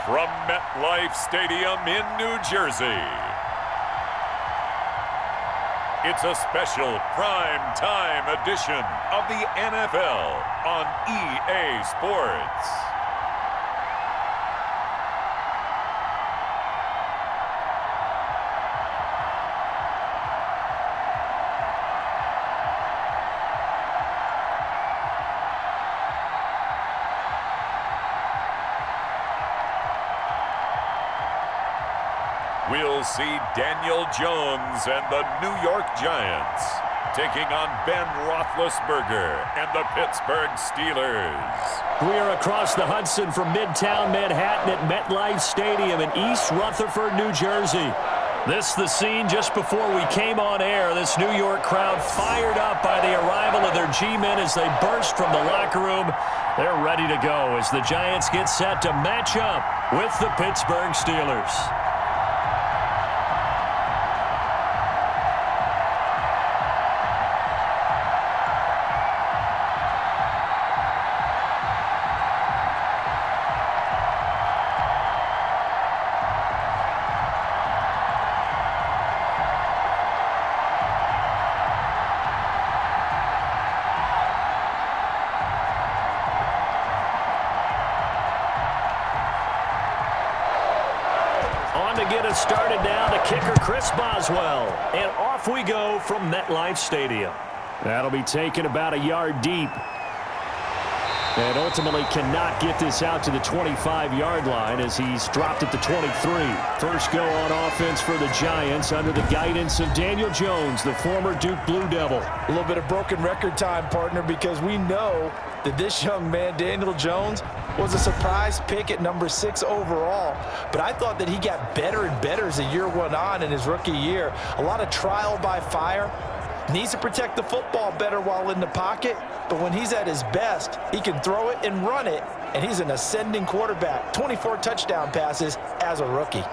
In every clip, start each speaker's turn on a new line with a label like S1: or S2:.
S1: From MetLife Stadium in New Jersey, it's a special prime time edition of the NFL on EA Sports. We'll see Daniel Jones and the New York Giants taking on Ben Roethlisberger and the Pittsburgh Steelers.
S2: We are across the Hudson from Midtown Manhattan at MetLife Stadium in East Rutherford, New Jersey. This is the scene just before we came on air. This New York crowd fired up by the arrival of their G-men as they burst from the locker room. They're ready to go as the Giants get set to match up with the Pittsburgh Steelers. To get us started now, the kicker Chris Boswell. And off we go from MetLife Stadium. That'll be taken about a yard deep. And ultimately cannot get this out to the 25-yard line as he's dropped at the 23. First go on offense for the Giants under the guidance of Daniel Jones, the former Duke Blue Devil.
S3: A little bit of broken record time, partner, because we know that this young man, Daniel Jones, was a surprise pick at number 6 overall. But I thought that he got better and better as the year went on in his rookie year. A lot of trial by fire. Needs to protect the football better while in the pocket. But when he's at his best, he can throw it and run it. And he's an ascending quarterback. 24 touchdown passes as a rookie.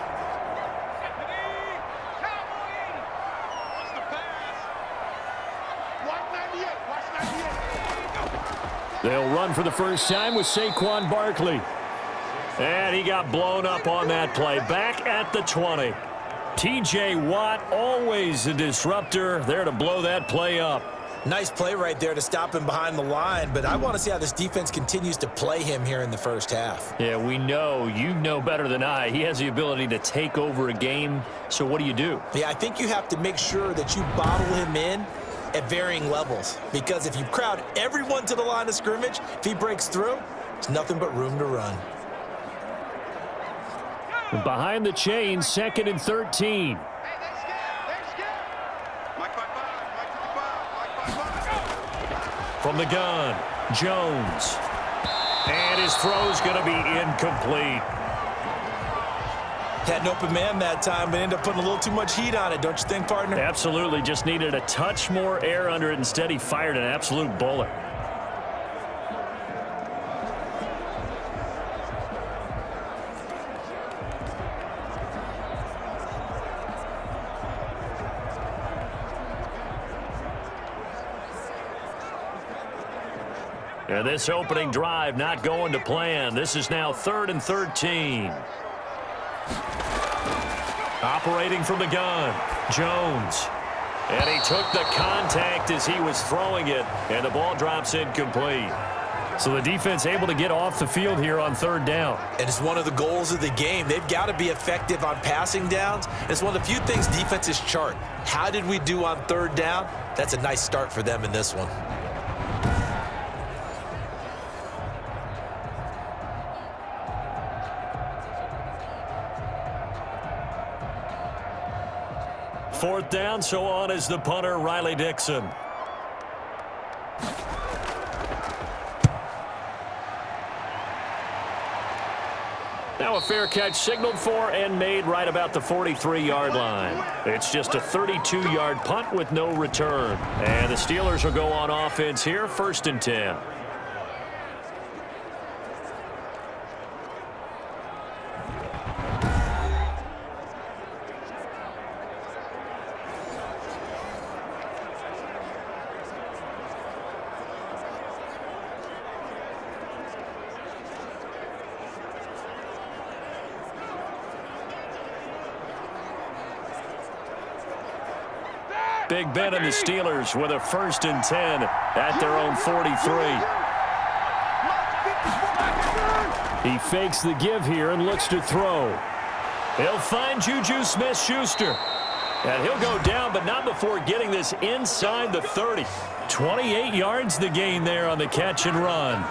S2: They'll run for the first time with Saquon Barkley. And he got blown up on that play. Back at the 20. T.J. Watt, always a disruptor, there to blow that play up.
S4: Nice play right there to stop him behind the line, but I want to see how this defense continues to play him here in the first half.
S2: Yeah, we know. You know better than I. He has the ability to take over a game, so what do?
S4: Yeah, I think you have to make sure that you bottle him in at varying levels, because if you crowd everyone to the line of scrimmage, if he breaks through, there's nothing but room to run.
S2: Behind the chains, 2nd and 13. From the gun, Jones. And his throw's going to be incomplete.
S4: Had an open man that time, but ended up putting a little too much heat on it, don't you think, partner?
S2: Absolutely. Just needed a touch more air under it. Instead, he fired an absolute bullet. And this opening drive not going to plan. This is now 3rd and 13. Operating from the gun, Jones. And he took the contact as he was throwing it, and the ball drops incomplete. So the defense able to get off the field here on 3rd down.
S4: And it's one of the goals of the game. They've got to be effective on passing downs. It's one of the few things defenses chart. How did we do on 3rd down? That's a nice start for them in this one.
S2: Fourth down, so on is the punter, Riley Dixon. Now a fair catch signaled for and made right about the 43-yard line. It's just a 32-yard punt with no return. And the Steelers will go on offense here, 1st and 10. Big Ben and the Steelers with a 1st and 10 at their own 43. He fakes the give here and looks to throw. He'll find Juju Smith-Schuster. And he'll go down, but not before getting this inside the 30. 28 yards the gain there on the catch and run.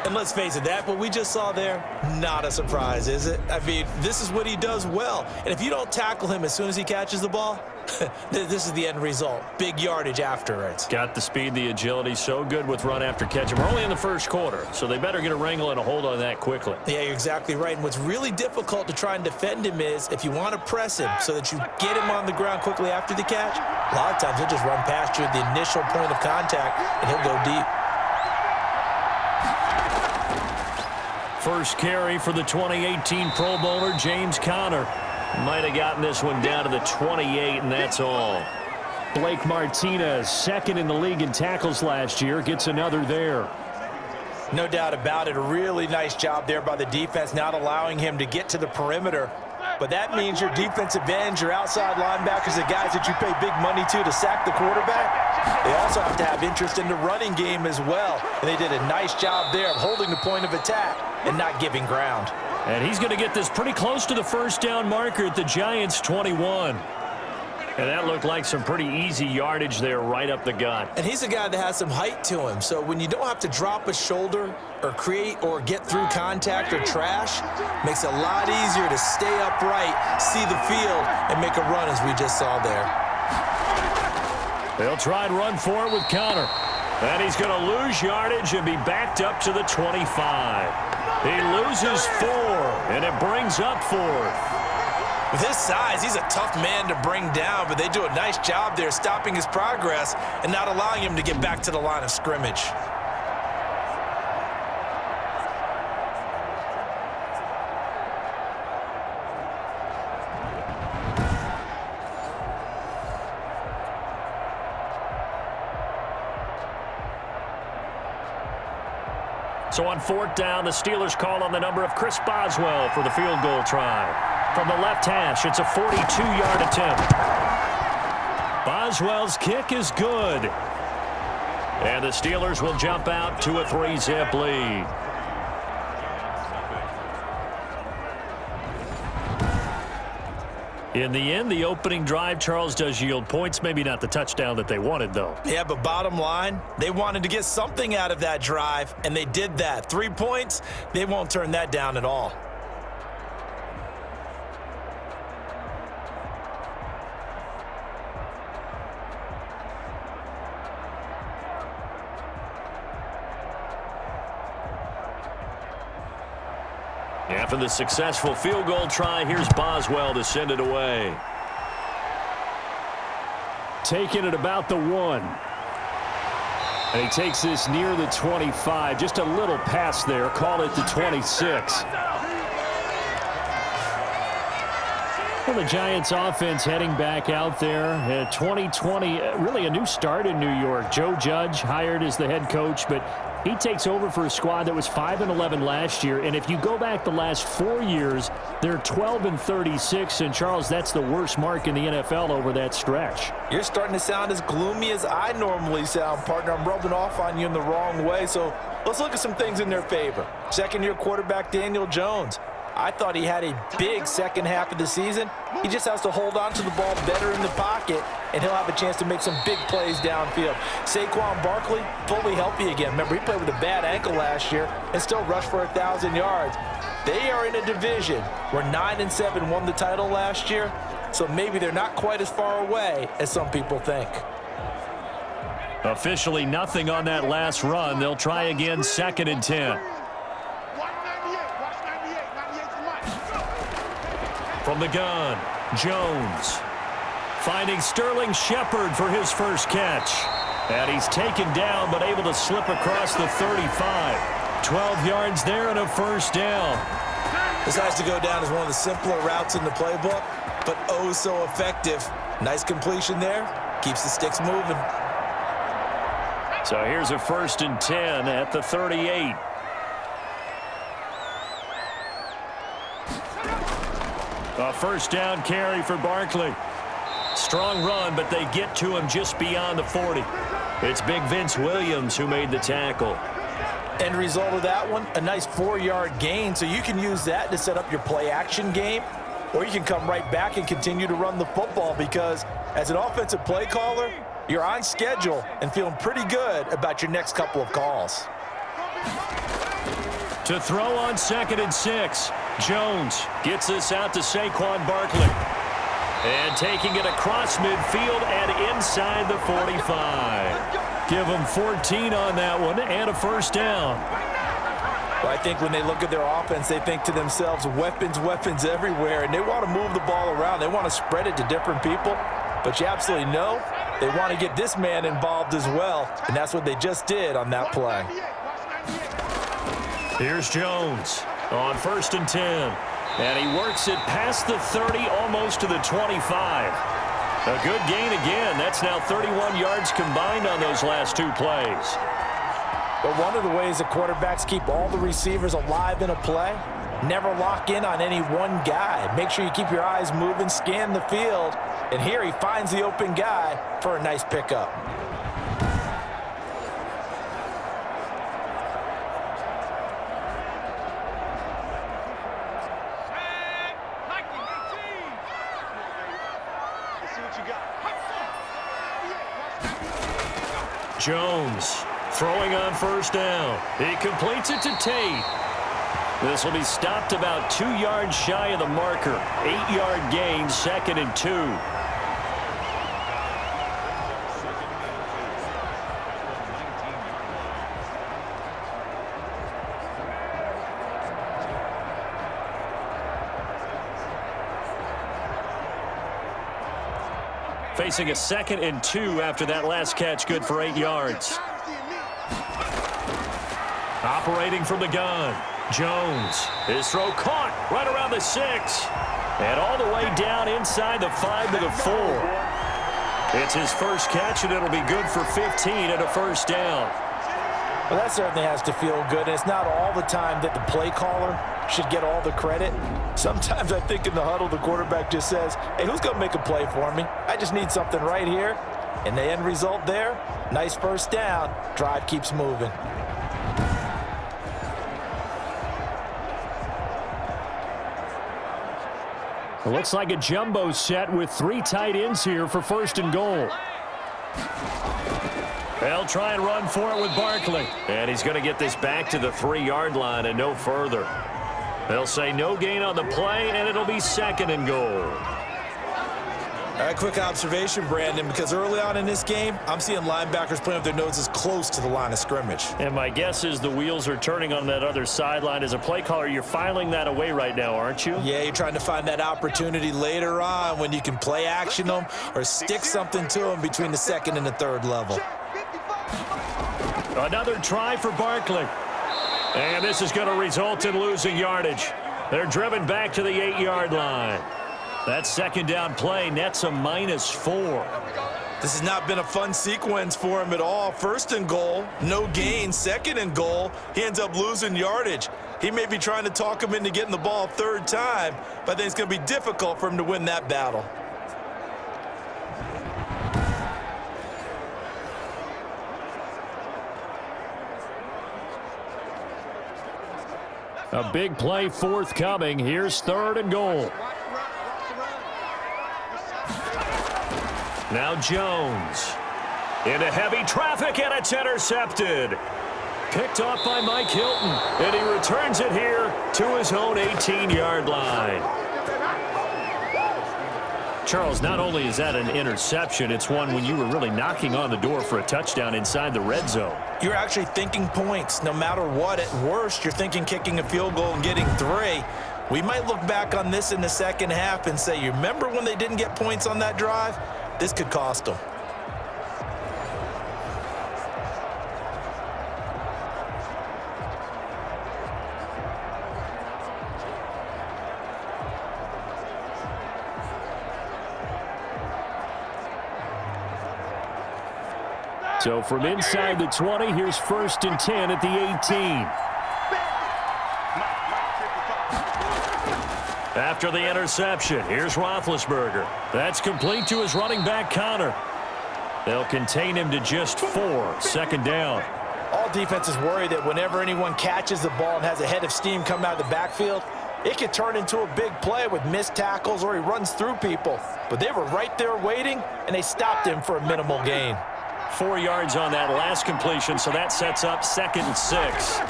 S4: And let's face it, that what we just saw there, not a surprise, is it? I mean, this is what he does well. And if you don't tackle him as soon as he catches the ball, this is the end result. Big yardage afterwards.
S2: Got the speed, the agility, so good with run after catch. And we're only in the first quarter, so they better get a wrangle and a hold on that quickly.
S4: Yeah, you're exactly right. And what's really difficult to try and defend him is if you want to press him so that you get him on the ground quickly after the catch, a lot of times he'll just run past you at the initial point of contact, and he'll go deep.
S2: First carry for the 2018 Pro Bowler, James Conner. Might have gotten this one down to the 28, and that's all. Blake Martinez, 2nd in the league in tackles last year, gets another there.
S3: No doubt about it. A really nice job there by the defense, not allowing him to get to the perimeter. But that means your defensive ends, your outside linebackers, the guys that you pay big money to sack the quarterback, they also have to have interest in the running game as well. And they did a nice job there of holding the point of attack and not giving ground.
S2: And he's going to get this pretty close to the first down marker at the Giants' 21. And that looked like some pretty easy yardage there right up the gut.
S4: And he's a guy that has some height to him. So when you don't have to drop a shoulder or create or get through contact or trash, makes it a lot easier to stay upright, see the field, and make a run as we just saw there.
S2: They'll try and run for it with Conner. And he's going to lose yardage and be backed up to the 25. He loses 4, and it brings up 4th.
S4: With his size, he's a tough man to bring down, but they do a nice job there stopping his progress and not allowing him to get back to the line of scrimmage.
S2: So on 4th down, the Steelers call on the number of Chris Boswell for the field goal try. From the left hash, it's a 42-yard attempt. Boswell's kick is good. And the Steelers will jump out to a 3-zip lead. In the end, the opening drive, Charles, does yield points. Maybe not the touchdown that they wanted, though.
S4: Yeah, but bottom line, they wanted to get something out of that drive, and they did that. 3 points, they won't turn that down at all.
S2: After the successful field goal try, here's Boswell to send it away. Taking it about the 1. And he takes this near the 25. Just a little pass there. Call it the 26. Well, the Giants offense heading back out there. 2020, really a new start in New York. Joe Judge hired as the head coach, but he takes over for a squad that was 5-11 last year. And if you go back the last 4 years, they're 12-36. And, Charles, that's the worst mark in the NFL over that stretch.
S3: You're starting to sound as gloomy as I normally sound, partner. I'm rubbing off on you in the wrong way. So let's look at some things in their favor. Second-year quarterback Daniel Jones. I thought he had a big second half of the season. He just has to hold on to the ball better in the pocket, and he'll have a chance to make some big plays downfield. Saquon Barkley, fully healthy again. Remember, he played with a bad ankle last year and still rushed for 1,000 yards. They are in a division where 9-7 won the title last year, so maybe they're not quite as far away as some people think.
S2: Officially nothing on that last run. They'll try again, 2nd and 10. From the gun, Jones finding Sterling Shepard for his first catch. And he's taken down but able to slip across the 35. 12 yards there and a first down.
S4: This has to go down as one of the simpler routes in the playbook, but oh so effective. Nice completion there. Keeps the sticks moving.
S2: So here's a 1st and 10 at the 38. A first down carry for Barkley. Strong run, but they get to him just beyond the 40. It's Big Vince Williams who made the tackle.
S3: End result of that one, a nice 4-yard gain, so you can use that to set up your play-action game, or you can come right back and continue to run the football because as an offensive play caller, you're on schedule and feeling pretty good about your next couple of calls.
S2: To throw on 2nd and 6, Jones gets this out to Saquon Barkley. And taking it across midfield and inside the 45. Give them 14 on that one and a first down.
S3: Well, I think when they look at their offense, they think to themselves, weapons, weapons everywhere, and they want to move the ball around. They want to spread it to different people, but you absolutely know they want to get this man involved as well, and that's what they just did on that play.
S2: Here's Jones on 1st and 10. And he works it past the 30, almost to the 25. A good gain again. That's now 31 yards combined on those last 2 plays.
S3: But one of the ways the quarterbacks keep all the receivers alive in a play, never lock in on any one guy. Make sure you keep your eyes moving, scan the field, and here he finds the open guy for a nice pickup.
S2: Jones throwing on 1st down. He completes it to Tate. This will be stopped about 2 yards shy of the marker. 8-yard gain, 2nd and 2. Facing a 2nd and 2 after that last catch, good for 8 yards. Operating from the gun, Jones. His throw caught right around the 6. And all the way down inside the 5 to the 4. It's his first catch, and it'll be good for 15 and a first down.
S3: Well, that certainly has to feel good. And it's not all the time that the play caller should get all the credit. Sometimes I think in the huddle, the quarterback just says, hey, who's going to make a play for me? I just need something right here. And the end result there, nice first down. Drive keeps moving.
S2: It looks like a jumbo set with 3 tight ends here for 1st and goal. They'll try and run for it with Barkley. And he's going to get this back to the 3-yard line and no further. They'll say no gain on the play, and it'll be 2nd and goal.
S4: All right, quick observation, Brandon, because early on in this game, I'm seeing linebackers playing with their noses close to the line of scrimmage.
S2: And my guess is the wheels are turning on that other sideline. As a play caller, you're filing that away right now, aren't you?
S4: Yeah, you're trying to find that opportunity later on when you can play action them or stick something to them between the 2nd and the 3rd level.
S2: Another try for Barkley. And this is going to result in losing yardage. They're driven back to the 8-yard line. That 2nd down play nets a -4.
S4: This has not been a fun sequence for him at all. 1st and goal, no gain. 2nd and goal, he ends up losing yardage. He may be trying to talk him into getting the ball 3rd time, but I think it's going to be difficult for him to win that battle.
S2: A big play forthcoming. Here's 3rd and goal. Now Jones into heavy traffic, and it's intercepted. Picked off by Mike Hilton, and he returns it here to his own 18-yard line. Charles, not only is that an interception, it's one when you were really knocking on the door for a touchdown inside the red zone.
S4: You're actually thinking points. No matter what, at worst, you're thinking kicking a field goal and getting 3. We might look back on this in the 2nd half and say, you remember when they didn't get points on that drive? This could cost them.
S2: So from inside the 20, here's 1st and 10 at the 18. After the interception, here's Roethlisberger. That's complete to his running back, Connor. They'll contain him to just 4. Second down.
S3: All defenses worry that whenever anyone catches the ball and has a head of steam come out of the backfield, it could turn into a big play with missed tackles or he runs through people. But they were right there waiting, and they stopped him for a minimal gain.
S2: 4 yards on that last completion, so that sets up 2nd and 6.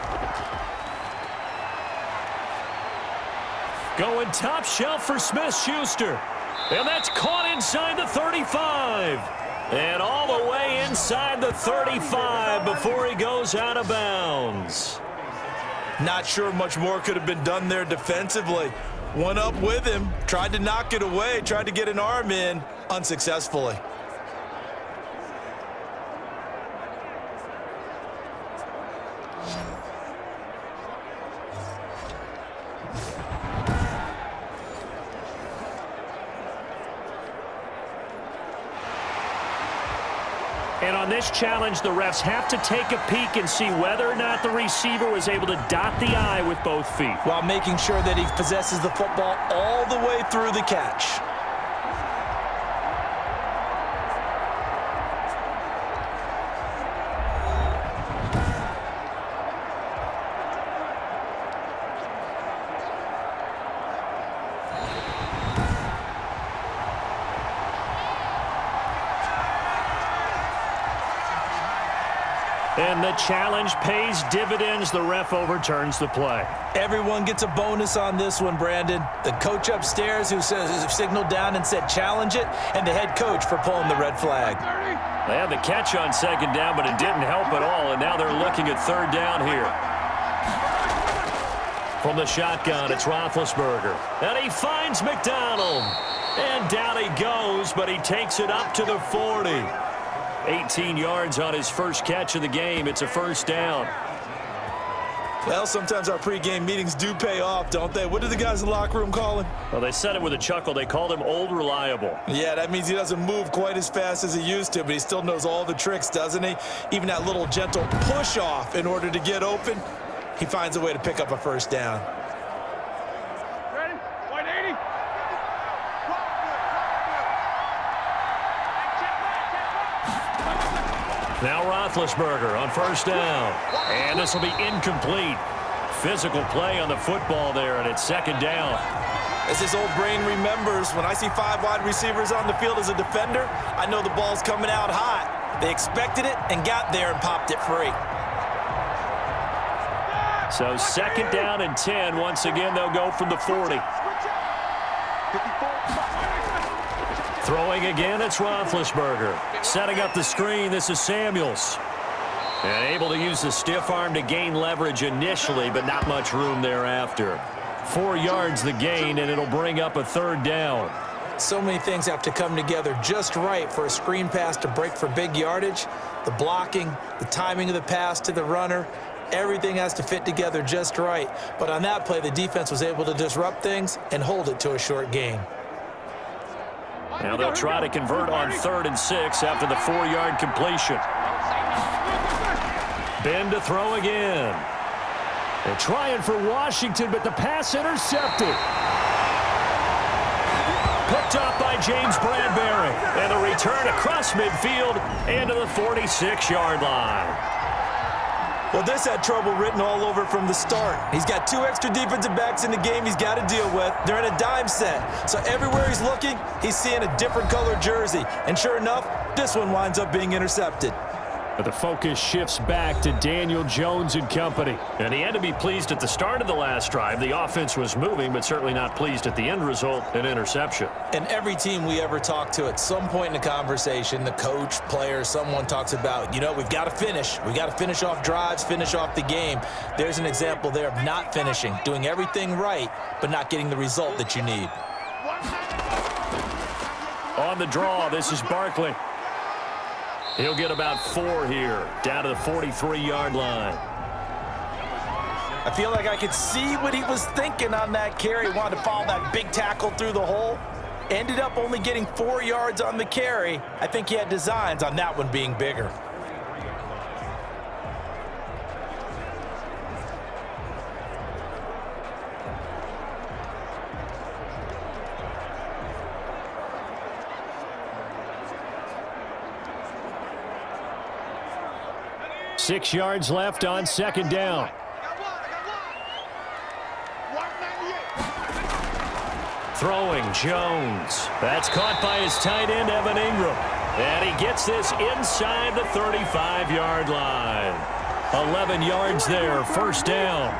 S2: Going top shelf for Smith-Schuster. And that's caught inside the 35. And all the way inside the 35 before he goes out of bounds.
S4: Not sure much more could have been done there defensively. One up with him, tried to knock it away, tried to get an arm in, unsuccessfully.
S2: And on this challenge, the refs have to take a peek and see whether or not the receiver was able to dot the I with both feet,
S4: while making sure that he possesses the football all the way through the catch.
S2: And the challenge pays dividends. The ref overturns the play.
S4: Everyone gets a bonus on this one, Brandon. The coach upstairs who signaled down and said challenge it, and the head coach for pulling the red flag.
S2: They had the catch on 2nd down, but it didn't help at all, and now they're looking at 3rd down here. From the shotgun, it's Roethlisberger. And he finds McDonald. And down he goes, but he takes it up to the 40. 18 yards on his first catch of the game. It's a 1st down.
S4: Well, sometimes our pregame meetings do pay off, don't they? What did the guys in the locker room call him?
S2: Well, they said it with a chuckle. They called him Old Reliable.
S4: Yeah, that means he doesn't move quite as fast as he used to, but he still knows all the tricks, doesn't he? Even that little gentle push-off in order to get open, he finds a way to pick up a 1st down.
S5: Ready? 180.
S2: Now Roethlisberger on 1st down. And this will be incomplete. Physical play on the football there, and it's 2nd down.
S4: As his old brain remembers, when I see 5 wide receivers on the field as a defender, I know the ball's coming out hot. They expected it and got there and popped it free.
S2: So 2nd down and 10. Once again, they'll go from the 40. Throwing again, it's Roethlisberger. Setting up the screen, this is Samuels. And able to use the stiff arm to gain leverage initially, but not much room thereafter. 4 yards the gain, and it'll bring up a 3rd down.
S4: So many things have to come together just right for a screen pass to break for big yardage. The blocking, the timing of the pass to the runner, everything has to fit together just right. But on that play, the defense was able to disrupt things and hold it to a short gain.
S2: Now they'll try to convert on 3rd and 6 after the 4-yard completion. Ben to throw again. They're trying for Washington, but the pass intercepted. Picked up by James Bradbury. And the return across midfield and to the 46-yard line.
S4: Well, this had trouble written all over from the start. He's got 2 extra defensive backs in the game he's got to deal with. They're in a dime set. So everywhere he's looking, he's seeing a different colored jersey. And sure enough, this one winds up being intercepted.
S2: But the focus shifts back to Daniel Jones and company. And he had to be pleased at the start of the last drive. The offense was moving, but certainly not pleased at the end result, an interception.
S4: And every team we ever talk to at some point in the conversation, the coach, player, someone talks about, you know, we've got to finish. We've got to finish off drives, finish off the game. There's an example there of not finishing, doing everything right, but not getting the result that you need.
S2: On the draw, this is Barkley. He'll get about 4 here, down to the 43-yard line.
S3: I feel like I could see what he was thinking on that carry. Wanted to follow that big tackle through the hole. Ended up only getting 4 yards on the carry. I think he had designs on that one being bigger.
S2: 6 yards left on second down. Throwing Jones. That's caught by his tight end, Evan Ingram. And he gets this inside the 35-yard line. 11 yards there, first down.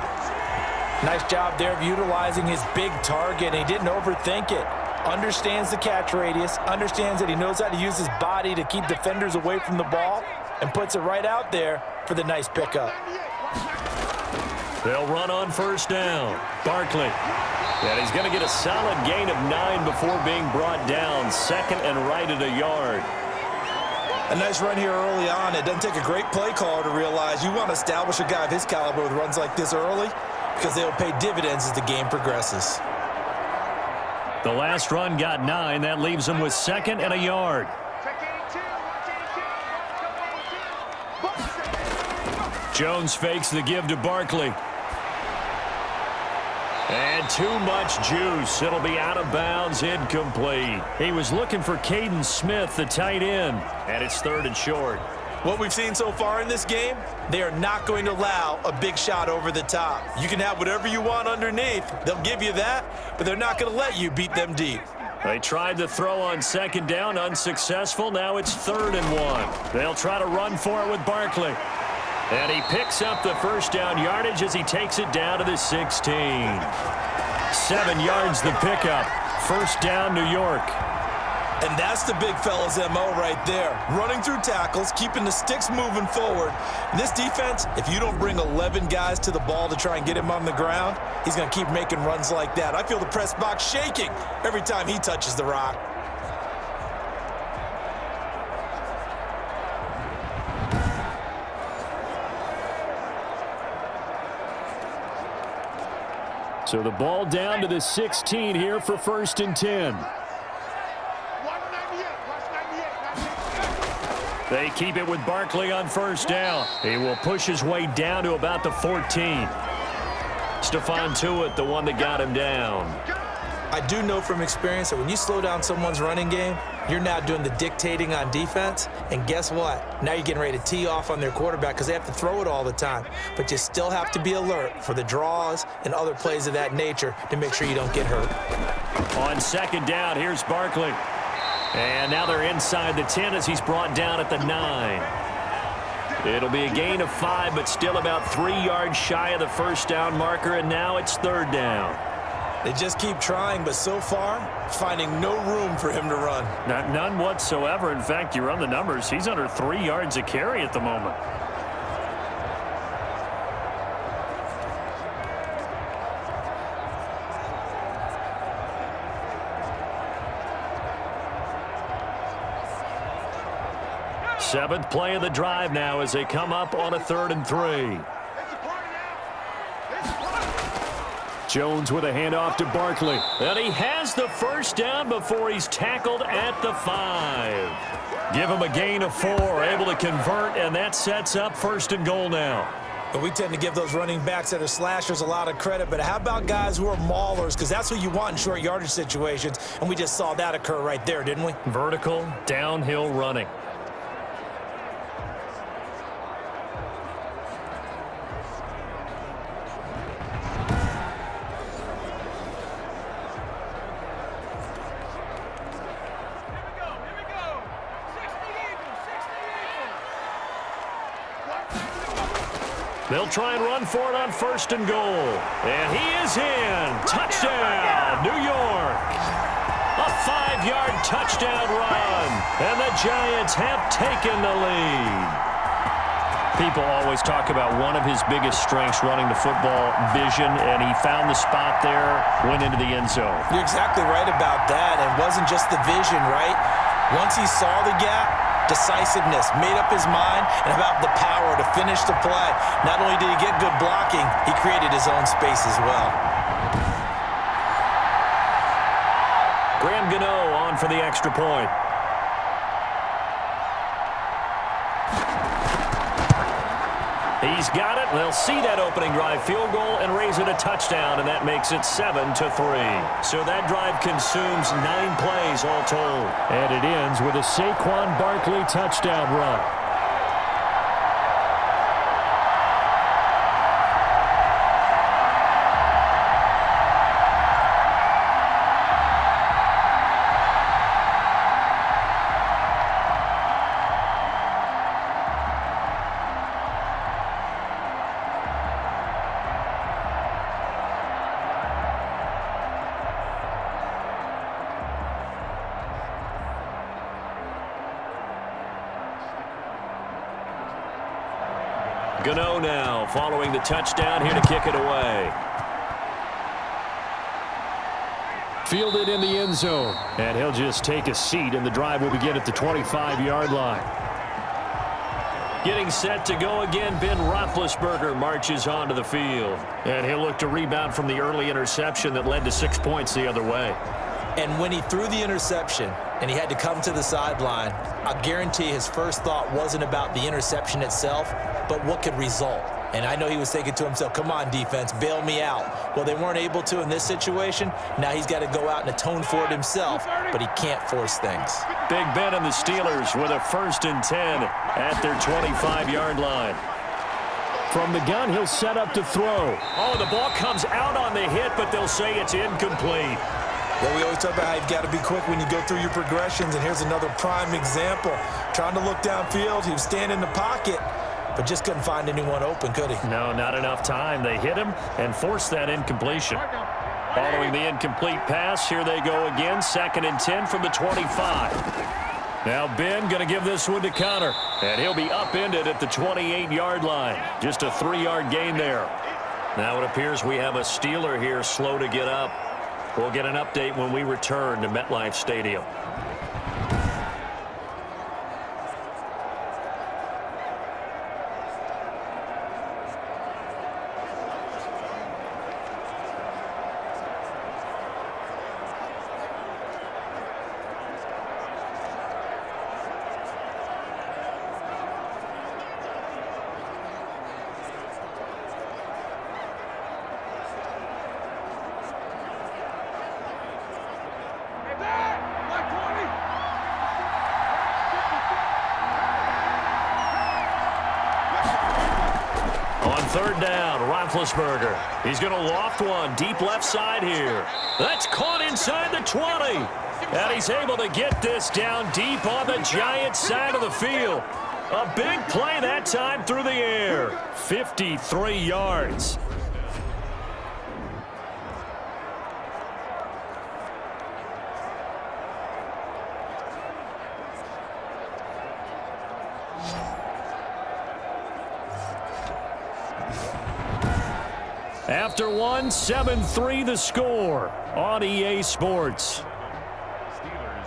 S3: Nice job there of utilizing his big target. He didn't overthink it. Understands the catch radius. Understands that he knows how to use his body to keep defenders away from the ball. And puts it right out there for the nice pickup.
S2: They'll run on first down. Barkley. And he's going to get a solid gain of 9 before being brought down. Second and right at a yard.
S4: A nice run here early on. It doesn't take a great play caller to realize you want to establish a guy of his caliber with runs like this early because they will pay dividends as the game progresses.
S2: The last run got 9. That leaves him with second and a yard. Jones fakes the give to Barkley. And too much juice. It'll be out of bounds, incomplete. He was looking for Caden Smith, the tight end, and it's third and short.
S4: What we've seen so far in this game, they are not going to allow a big shot over the top. You can have whatever you want underneath. They'll give you that, but they're not going to let you beat them deep.
S2: They tried to throw on second down, unsuccessful. Now it's third and 1. They'll try to run for it with Barkley. And he picks up the first down yardage as he takes it down to the 16. 7 yards the pickup. First down, New York.
S4: And that's the big fella's MO right there. Running through tackles, keeping the sticks moving forward. And this defense, if you don't bring 11 guys to the ball to try and get him on the ground, he's going to keep making runs like that. I feel the press box shaking every time he touches the rock.
S2: So the ball down to the 16 here for first and 10. They keep it with Barkley on first down. He will push his way down to about the 14. Stephon Tuitt, the one that got him down.
S4: I do know from experience that when you slow down someone's running game, you're now doing the dictating on defense. And guess what? Now you're getting ready to tee off on their quarterback because they have to throw it all the time. But you still have to be alert for the draws and other plays of that nature to make sure you don't get hurt.
S2: On second down, here's Barkley. And now they're inside the 10 as he's brought down at the 9. It'll be a gain of 5, but still about 3 yards shy of the first down marker, and now it's third down.
S4: They just keep trying, but so far, finding no room for him to run.
S2: None whatsoever. In fact, you run the numbers. He's under 3 yards a carry at the moment. Seventh play of the drive now as they come up on a 3rd and 3. Jones with a handoff to Barkley. And he has the first down before he's tackled at the 5. Give him a gain of 4, able to convert, and that sets up 1st and goal now.
S4: But we tend to give those running backs that are slashers a lot of credit, but how about guys who are maulers? Because that's what you want in short yardage situations, and we just saw that occur right there, didn't we?
S2: Vertical, downhill running. They'll try and run for it on 1st and goal. And he is in. Touchdown, New York. A 5-yard touchdown run. And the Giants have taken the lead. People always talk about one of his biggest strengths running the football, vision, and he found the spot there, went into the end zone.
S4: You're exactly right about that. It wasn't just the vision, right? Once he saw the gap, decisiveness, made up his mind, and about the power to finish the play. Not only did he get good blocking, he created his own space as well.
S2: Graham Gano on for the extra point. He's got it. They'll see that opening drive field goal and raise it a touchdown, and that makes it 7-3. So that drive consumes 9 plays all told. And it ends with a Saquon Barkley touchdown run. Gano now following the touchdown here to kick it away. Fielded in the end zone. And he'll just take a seat, and the drive will begin at the 25-yard line. Getting set to go again, Ben Roethlisberger marches onto the field. And he'll look to rebound from the early interception that led to 6 points the other way.
S4: And when he threw the interception and he had to come to the sideline, I guarantee his first thought wasn't about the interception itself, but what could result. And I know he was thinking to himself, come on, defense, bail me out. Well, they weren't able to in this situation. Now he's got to go out and atone for it himself, but he can't force things.
S2: Big Ben and the Steelers with a 1st and 10 at their 25-yard line. From the gun, he'll set up to throw. Oh, the ball comes out on the hit, but they'll say it's incomplete.
S4: Yeah, we always talk about how you've got to be quick when you go through your progressions, and here's another prime example. Trying to look downfield, he was standing in the pocket, but just couldn't find anyone open, could he?
S2: No, not enough time. They hit him and forced that incompletion. Following the incomplete pass, here they go again. 2nd and 10 from the 25. Now Ben going to give this one to Connor, and he'll be upended at the 28-yard line. Just a 3-yard gain there. Now it appears we have a Steeler here slow to get up. We'll get an update when we return to MetLife Stadium. On 3rd down, Roethlisberger. He's going to loft one deep left side here. That's caught inside the 20. And he's able to get this down deep on the Giants side of the field. A big play that time through the air. 53 yards. After one, 7-3 the score on EA Sports.
S1: Steelers 3.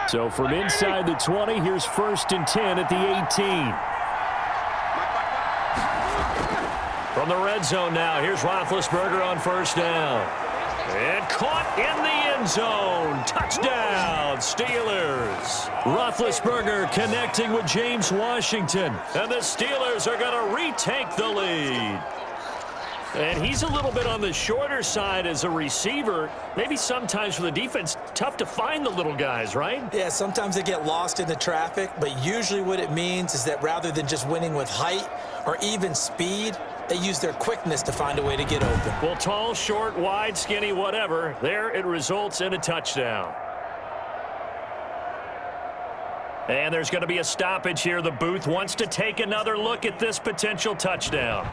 S2: So from inside the 20, here's 1st and 10 at the 18. From the red zone now, here's Roethlisberger on 1st down. And caught in the end zone. Touchdown, Steelers. Roethlisberger connecting with James Washington. And the Steelers are going to retake the lead. And he's a little bit on the shorter side as a receiver. Maybe sometimes for the defense, tough to find the little guys, right?
S4: Yeah, sometimes they get lost in the traffic, but usually what it means is that rather than just winning with height or even speed, they use their quickness to find a way to get open.
S2: Well, tall, short, wide, skinny, whatever. There it results in a touchdown. And there's going to be a stoppage here. The booth wants to take another look at this potential touchdown.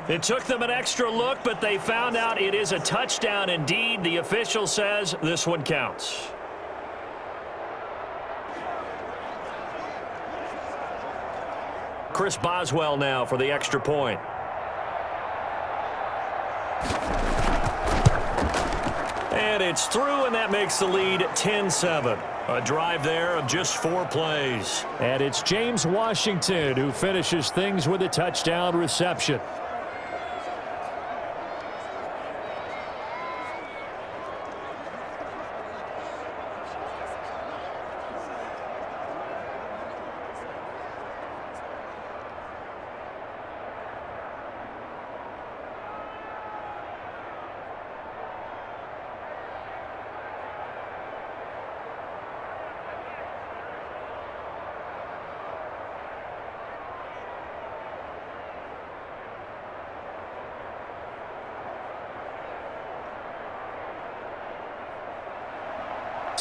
S2: It took them an extra look, but they found out it is a touchdown indeed. The official says this one counts. Chris Boswell now for the extra point. And it's through, and that makes the lead 10-7. A drive there of just 4 plays. And it's James Washington who finishes things with a touchdown reception.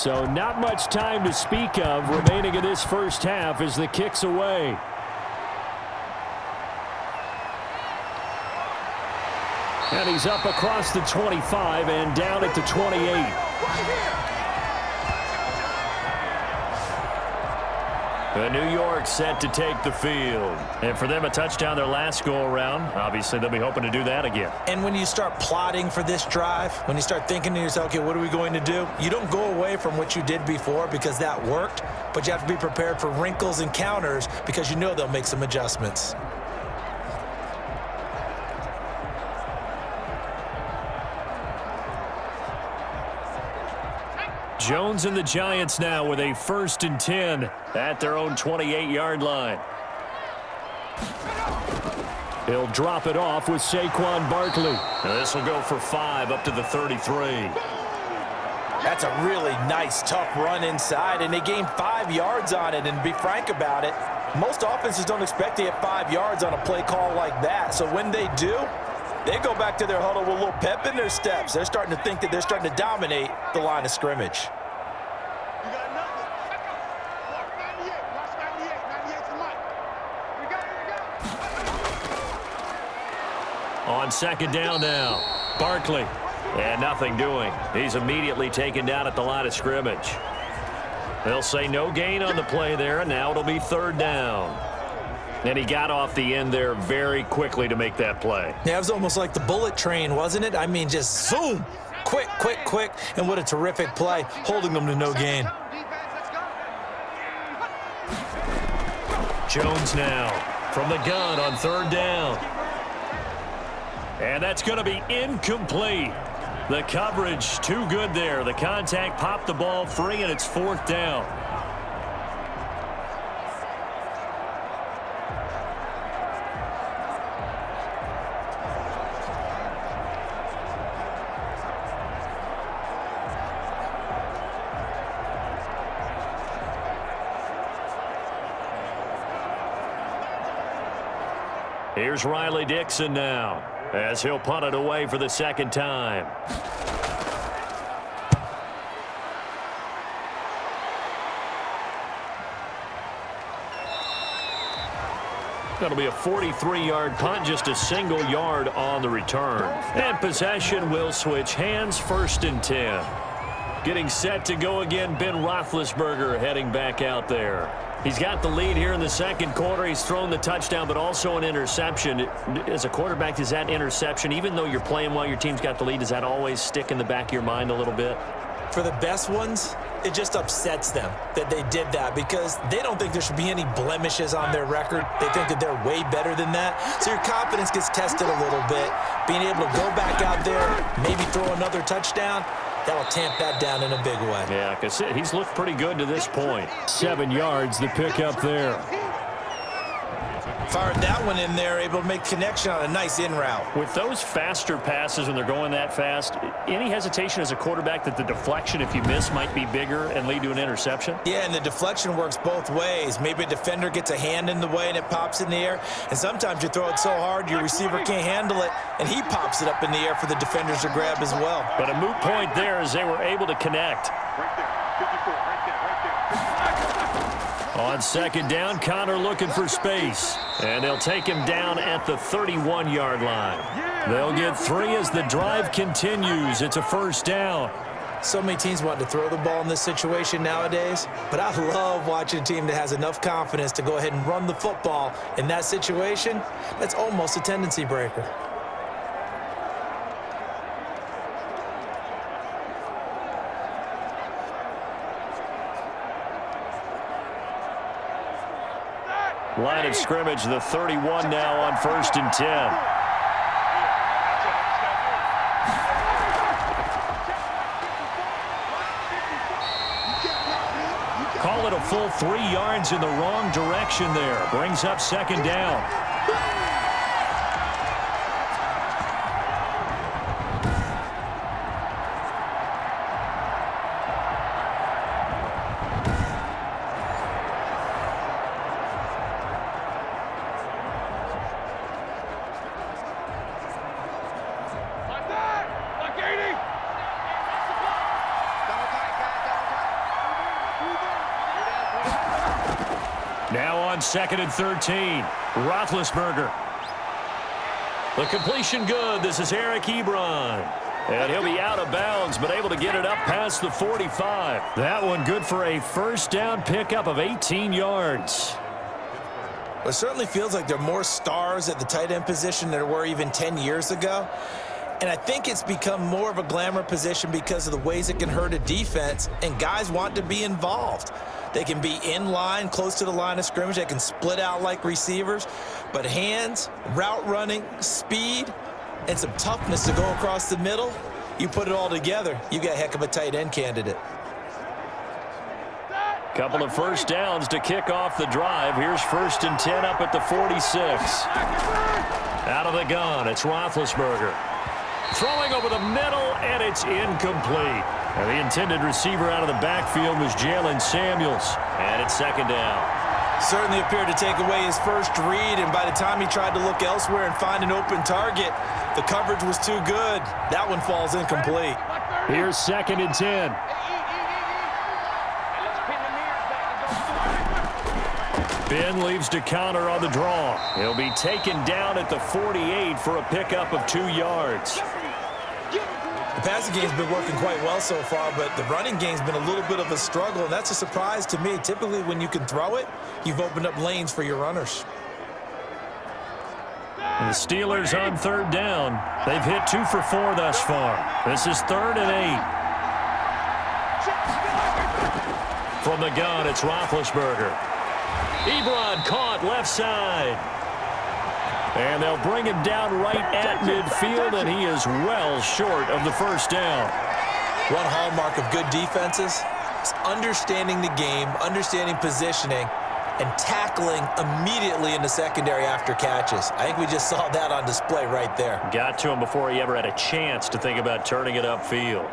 S2: So not much time to speak of remaining in this first half as the kick's away. And he's up across the 25 and down at the 28. The New York set to take the field. And for them, a touchdown their last go-around. Obviously, they'll be hoping to do that again.
S4: And when you start plotting for this drive, when you start thinking to yourself, okay, what are we going to do? You don't go away from what you did before because that worked, but you have to be prepared for wrinkles and counters because you know they'll make some adjustments.
S2: Jones and the Giants now with a 1st and 10 at their own 28-yard line. He'll drop it off with Saquon Barkley. This will go for 5 up to the 33.
S3: That's a really nice, tough run inside, and they gained 5 yards on it. And to be frank about it, most offenses don't expect to get 5 yards on a play call like that. So when they do, they go back to their huddle with a little pep in their steps. They're starting to think that they're starting to dominate the line of scrimmage.
S2: On 2nd down now, Barkley. And nothing doing. He's immediately taken down at the line of scrimmage. They'll say no gain on the play there, and now it'll be 3rd down. And he got off the end there very quickly to make that play.
S4: Yeah, it was almost like the bullet train, wasn't it? I mean, just zoom. Quick, quick, quick. And what a terrific play, holding them to no gain.
S2: Jones now from the gun on 3rd down. And that's going to be incomplete. The coverage too good there. The contact popped the ball free, and it's 4th down. Here's Riley Dixon now, as he'll punt it away for the 2nd time. That'll be a 43-yard punt, just a single yard on the return. And possession will switch hands, 1st and 10. Getting set to go again, Ben Roethlisberger heading back out there. He's got the lead here in the 2nd quarter. He's thrown the touchdown, but also an interception. As a quarterback, does that interception, even though you're playing while your team's got the lead, does that always stick in the back of your mind a little bit?
S4: For the best ones, it just upsets them that they did that because they don't think there should be any blemishes on their record. They think that they're way better than that. So your confidence gets tested a little bit. Being able to go back out there, maybe throw another touchdown, that'll tamp that down in a big way.
S2: Yeah, because he's looked pretty good to this point. 7 yards, the pickup there.
S3: Fired that one in there, able to make connection on a nice in route.
S2: With those faster passes when they're going that fast, any hesitation as a quarterback that the deflection, if you miss, might be bigger and lead to an interception?
S3: Yeah, and the deflection works both ways. Maybe a defender gets a hand in the way and it pops in the air. And sometimes you throw it so hard your receiver can't handle it, and he pops it up in the air for the defenders to grab as well.
S2: But a moot point there as they were able to connect.
S5: Right there, 54, right there, right there.
S2: On 2nd down, Connor looking for space. And they'll take him down at the 31-yard line. They'll get 3 as the drive continues. It's a 1st down.
S4: So many teams want to throw the ball in this situation nowadays, but I love watching a team that has enough confidence to go ahead and run the football. In that situation, that's almost a tendency breaker.
S2: Line of scrimmage, the 31 now on 1st and 10. Call it a full 3 yards in the wrong direction there. Brings up 2nd down. on 2nd and 13. Roethlisberger. The completion good. This is Eric Ebron. And he'll be out of bounds, but able to get it up past the 45. That one good for a first down pickup of 18 yards.
S4: Well, it certainly feels like there are more stars at the tight end position than there were even 10 years ago. And I think it's become more of a glamour position because of the ways it can hurt a defense, and guys want to be involved. They can be in line, close to the line of scrimmage. They can split out like receivers. But hands, route running, speed, and some toughness to go across the middle, you put it all together, you got a heck of a tight end candidate.
S2: Couple of first downs to kick off the drive. Here's 1st and 10 up at the 46. Out of the gun, it's Roethlisberger. Throwing over the middle, and it's incomplete. And the intended receiver out of the backfield was Jalen Samuels. And it's 2nd down.
S4: Certainly appeared to take away his first read, and by the time he tried to look elsewhere and find an open target, the coverage was too good. That one falls incomplete.
S2: Here's 2nd and 10. Ben leaves to counter on the draw. He'll be taken down at the 48 for a pickup of 2 yards.
S4: The passing game's been working quite well so far, but the running game's been a little bit of a struggle, and that's a surprise to me. Typically, when you can throw it, you've opened up lanes for your runners.
S2: And the Steelers on 3rd down. They've hit 2 for 4 thus far. This is 3rd and 8. From the gun, it's Roethlisberger. Ebron caught left side. And they'll bring him down right at midfield, and he is well short of the first down.
S4: One hallmark of good defenses is understanding the game, understanding positioning, and tackling immediately in the secondary after catches. I think we just saw that on display right there.
S2: Got to him before he ever had a chance to think about turning it upfield.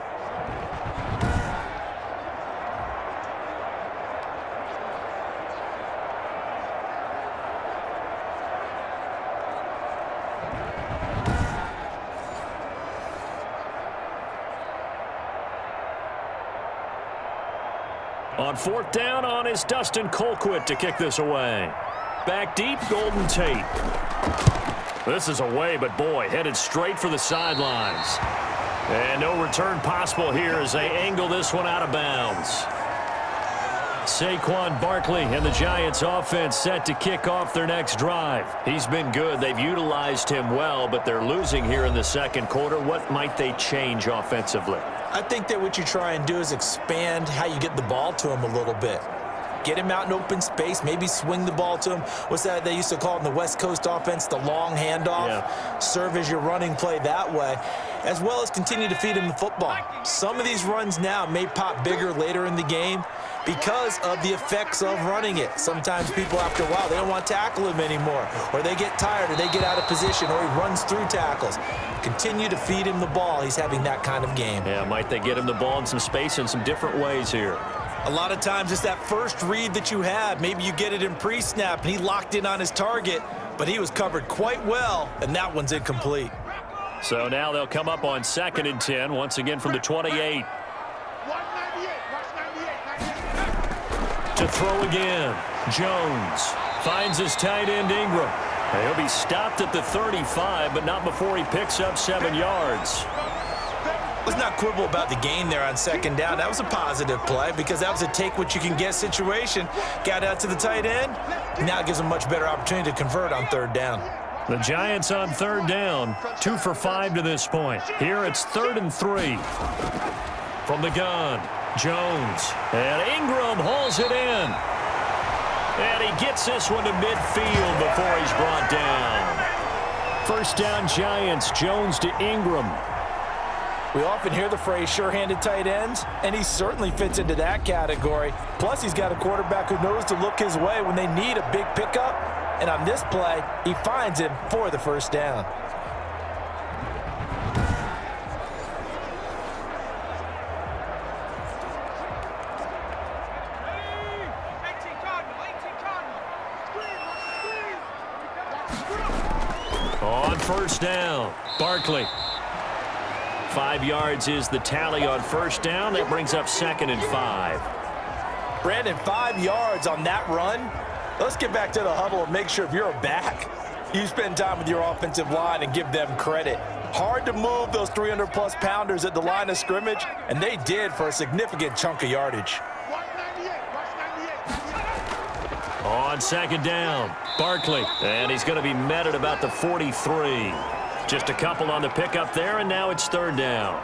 S2: On 4th down on is Dustin Colquitt to kick this away. Back deep, Golden Tate. This is away, but boy, headed straight for the sidelines. And no return possible here as they angle this one out of bounds. Saquon Barkley and the Giants offense set to kick off their next drive. He's been good. They've utilized him well, but they're losing here in the 2nd quarter. What might they change offensively?
S4: I think that what you try and do is expand how you get the ball to him a little bit. Get him out in open space, maybe swing the ball to him. What's that they used to call it in the West Coast offense, the long handoff? Yeah. Serve as your running play that way, as well as continue to feed him the football. Some of these runs now may pop bigger later in the game because of the effects of running it. Sometimes people, after a while, they don't want to tackle him anymore, or they get tired, or they get out of position, or he runs through tackles. Continue to feed him the ball. He's having that kind of game.
S2: Yeah, might they get him the ball in some space in some different ways here?
S4: A lot of times it's that first read that you have. Maybe you get it in pre-snap, and he locked in on his target, but he was covered quite well, and that one's incomplete.
S2: So now they'll come up on 2nd and 10, once again from the 28. To throw again, Jones finds his tight end Ingram. And he'll be stopped at the 35, but not before he picks up 7 yards.
S4: Let's not quibble about the gain there on 2nd down. That was a positive play because that was a take-what-you-can-get situation. Got out to the tight end. Now it gives him a much better opportunity to convert on 3rd down.
S2: The Giants on 3rd down, 2 for 5 to this point. Here it's 3rd and 3. From the gun, Jones. And Ingram hauls it in. And he gets this one to midfield before he's brought down. First down Giants, Jones to Ingram.
S3: We often hear the phrase sure-handed tight ends, and he certainly fits into that category. Plus, he's got a quarterback who knows to look his way when they need a big pickup. And on this play, he finds him for the first down.
S2: On first down, Barkley. 5 yards is the tally on first down. That brings up 2nd and 5.
S3: Brandon, 5 yards on that run. Let's get back to the huddle and make sure if you're a back, you spend time with your offensive line and give them credit. Hard to move those 300-plus pounders at the line of scrimmage, and they did for a significant chunk of yardage.
S2: On second down, Barkley, and he's going to be met at about the 43. Just a couple on the pickup there, and now it's third down.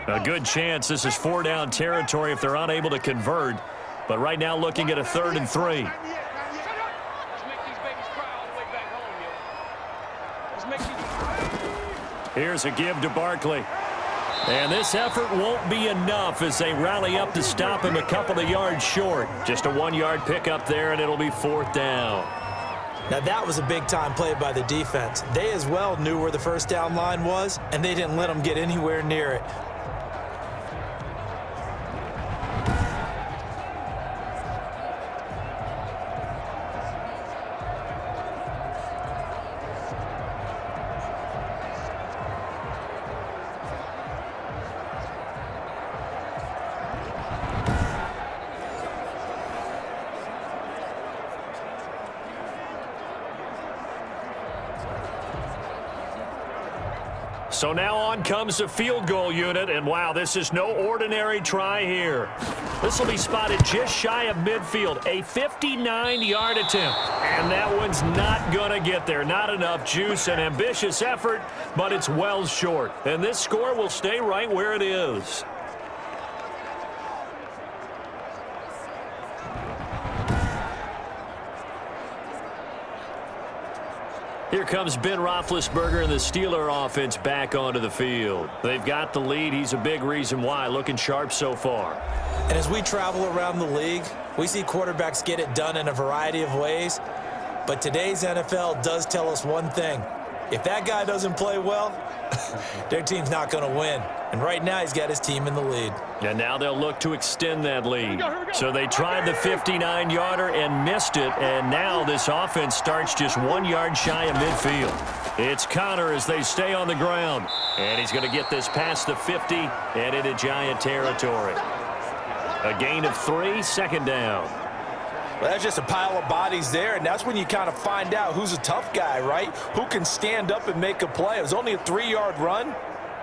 S2: A good chance this is 4-down territory if they're unable to convert. But right now looking at a 3rd and 3. Here's a give to Barkley. And this effort won't be enough as they rally up to stop him a couple of yards short. Just a 1-yard pickup there, and it'll be 4th down.
S4: Now that was a big-time play by the defense. They as well knew where the first down line was, and they didn't let them get anywhere near it.
S2: So now on comes the field goal unit, and wow, this is no ordinary try here. This will be spotted just shy of midfield, a 59-yard attempt. And that one's not going to get there. Not enough juice, an ambitious effort, but it's well short. And this score will stay right where it is. Here comes Ben Roethlisberger and the Steeler offense back onto the field. They've got the lead. He's a big reason why. Looking sharp so far.
S4: And as we travel around the league, we see quarterbacks get it done in a variety of ways. But today's NFL does tell us one thing. If that guy doesn't play well, their team's not going to win. And right now he's got his team in the lead.
S2: And now they'll look to extend that lead. So they tried the 59-yarder and missed it. And now this offense starts just 1 yard shy of midfield. It's Connor as they stay on the ground. And he's going to get this past the 50 and into Giant territory. A gain of 3, second down.
S3: Well, that's just a pile of bodies there, and that's when you kind of find out who's a tough guy, right? Who can stand up and make a play. It was only a 3-yard run,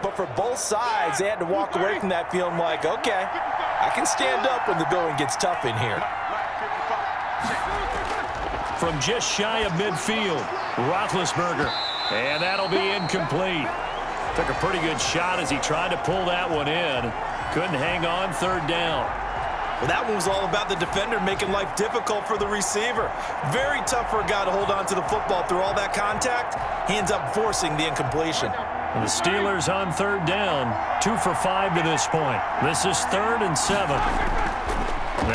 S3: but for both sides, they had to walk away from that feeling like, okay, I can stand up when the going gets tough in here.
S2: From just shy of midfield, Roethlisberger, and that'll be incomplete. Took a pretty good shot as he tried to pull that one in. Couldn't hang on, third down.
S3: Well, that one was all about the defender making life difficult for the receiver. Very tough for a guy to hold on to the football through all that contact. He ends up forcing the incompletion.
S2: And the Steelers on third down, 2 for 5 to this point. This is 3rd and 7.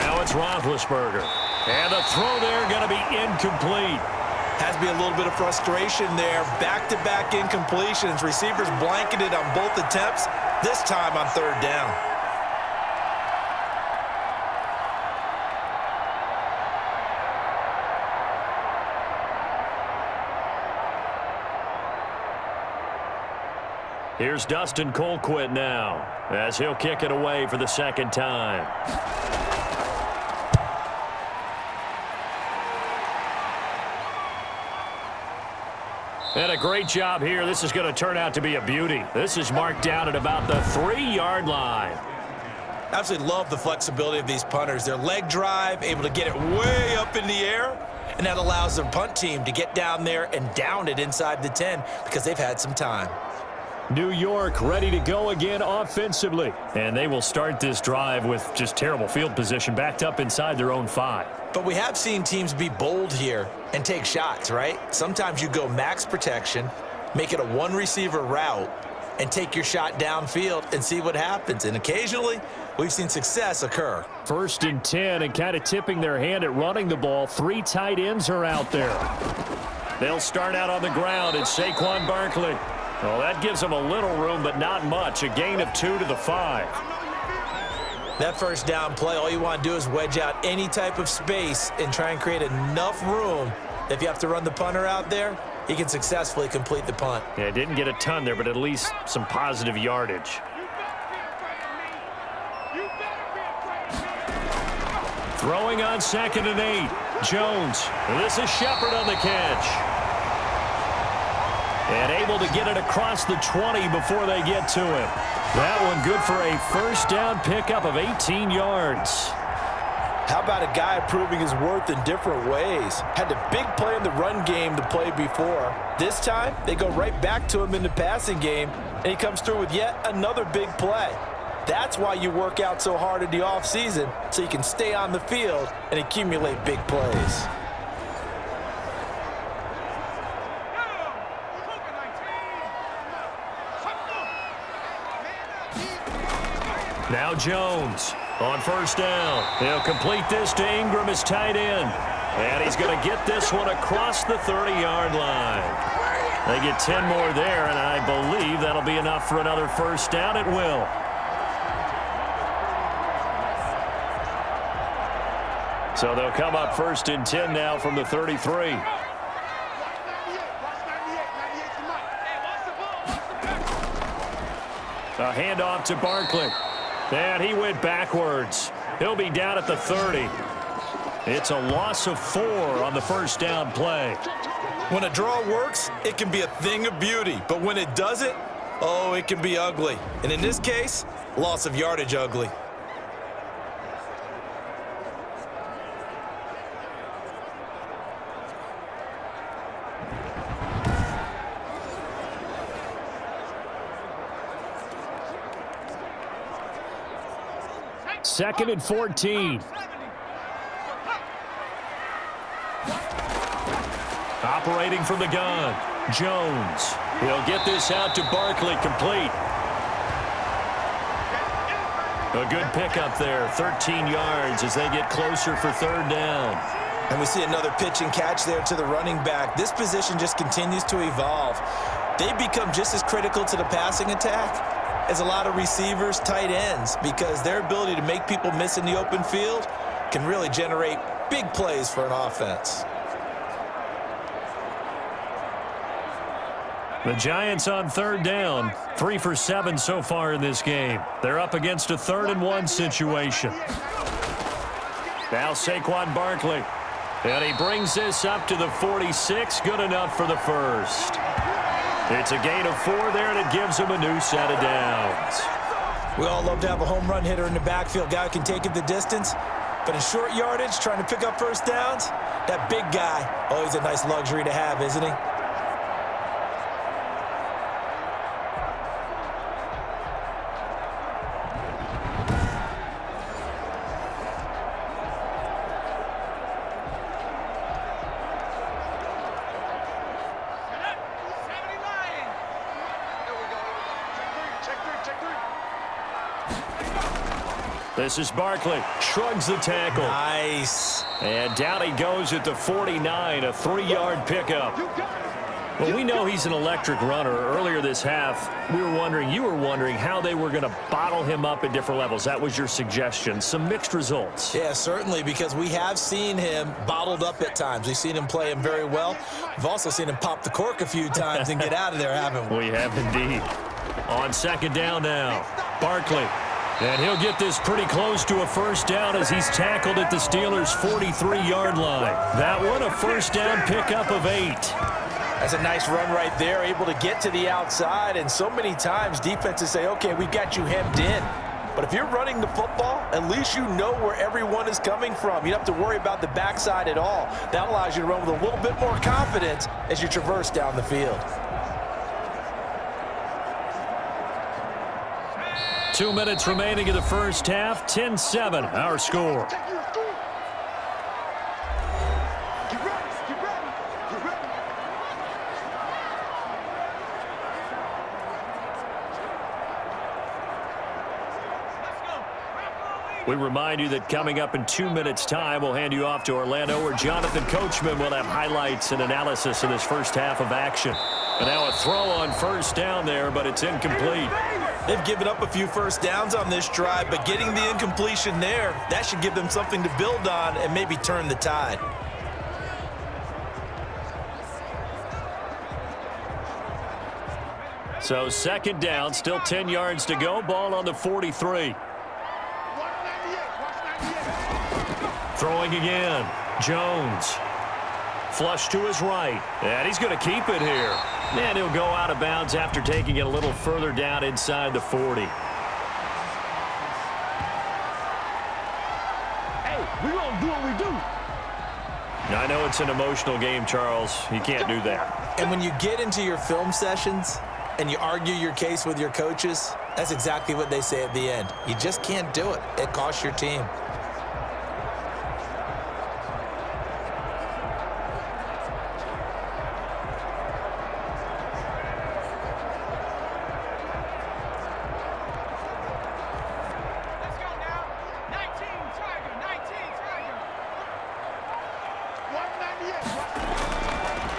S2: Now it's Roethlisberger. And the throw there going to be incomplete.
S3: Has to be a little bit of frustration there. Back-to-back incompletions. Receivers blanketed on both attempts, this time on third down.
S2: Here's Dustin Colquitt now as he'll kick it away for the second time. And a great job here. This is going to turn out to be a beauty. This is marked down at about the 3-yard line.
S3: Absolutely love the flexibility of these punters. Their leg drive, able to get it way up in the air, and that allows their punt team to get down there and down it inside the 10 because they've had some time.
S2: New York ready to go again offensively. And they will start this drive with just terrible field position backed up inside their own 5.
S3: But we have seen teams be bold here and take shots, right? Sometimes you go max protection, make it a one-receiver route, and take your shot downfield and see what happens. And occasionally, we've seen success occur.
S2: 1st and 10 and kind of tipping their hand at running the ball. 3 tight ends are out there. They'll start out on the ground. It's Saquon Barkley. Well, that gives them a little room, but not much. A gain of 2 to the 5.
S3: That first down play, all you want to do is wedge out any type of space and try and create enough room that if you have to run the punter out there,
S4: he can successfully complete the punt.
S2: Yeah, didn't get a ton there, but at least some positive yardage. Throwing on 2nd and 8. Jones. This is Shepard on the catch. And able to get it across the 20 before they get to him. That one good for a first down pickup of 18 yards.
S3: How about a guy proving his worth in different ways? Had a big play in the run game to play before. This time, they go right back to him in the passing game, and he comes through with yet another big play. That's why you work out so hard in the offseason, so you can stay on the field and accumulate big plays.
S2: Now Jones on first down. He'll complete this to Ingram, his tight end. And he's going to get this one across the 30-yard line. They get 10 more there, and I believe that'll be enough for another first down. It will. So they'll come up 1st and 10 now from the 33. A handoff to Barkley. And he went backwards. He'll be down at the 30. It's a loss of 4 on the first down play.
S4: When a draw works, it can be a thing of beauty. But when it doesn't, oh, it can be ugly. And in this case, loss of yardage ugly.
S2: Second and 14. Operating from the gun, Jones. He'll get this out to Barkley, complete. A good pickup there, 13 yards as they get closer for 3rd down.
S4: And we see another pitch and catch there to the running back. This position just continues to evolve. They become just as critical to the passing attack as a lot of receivers, tight ends, because their ability to make people miss in the open field can really generate big plays for an offense.
S2: The Giants on 3rd down, 3 for 7 so far in this game. They're up against a 3rd and 1 situation. Now Saquon Barkley. And he brings this up to the 46, good enough for the first. It's a gain of 4 there, and it gives him a new set of downs.
S4: We all love to have a home run hitter in the backfield, guy who can take it the distance. But in short yardage, trying to pick up first downs, that big guy, always a nice luxury to have, isn't he?
S2: This is Barkley. Shrugs the tackle.
S4: Nice.
S2: And down he goes at the 49, a 3-yard pickup. Well, we know he's an electric runner. Earlier this half, you were wondering how they were going to bottle him up at different levels. That was your suggestion. Some mixed results.
S4: Yeah, certainly, because we have seen him bottled up at times. We've seen him play him very well. We've also seen him pop the cork a few times and get out of there, haven't we?
S2: We have indeed. On 2nd down now, Barkley. And he'll get this pretty close to a first down as he's tackled at the Steelers' 43-yard line. That one, a first down pickup of 8.
S3: That's a nice run right there, able to get to the outside. And so many times defenses say, okay, we got you hemmed in. But if you're running the football, at least you know where everyone is coming from. You don't have to worry about the backside at all. That allows you to run with a little bit more confidence as you traverse down the field.
S2: 2 minutes remaining in the first half. 10-7, our score. We remind you that coming up in 2 minutes' time, we'll hand you off to Orlando, where Jonathan Coachman will have highlights and analysis of this first half of action. And now a throw on first down there, but it's incomplete.
S4: They've given up a few first downs on this drive, but getting the incompletion there, that should give them something to build on and maybe turn the tide.
S2: So second down, still 10 yards to go. Ball on the 43. Throwing again. Jones. Flush to his right. And he's going to keep it here. And he'll go out of bounds after taking it a little further down inside the 40.
S5: Hey, we're going to do what we do.
S2: I know it's an emotional game, Charles. You can't do that.
S4: And when you get into your film sessions and you argue your case with your coaches, that's exactly what they say at the end. You just can't do it. It costs your team.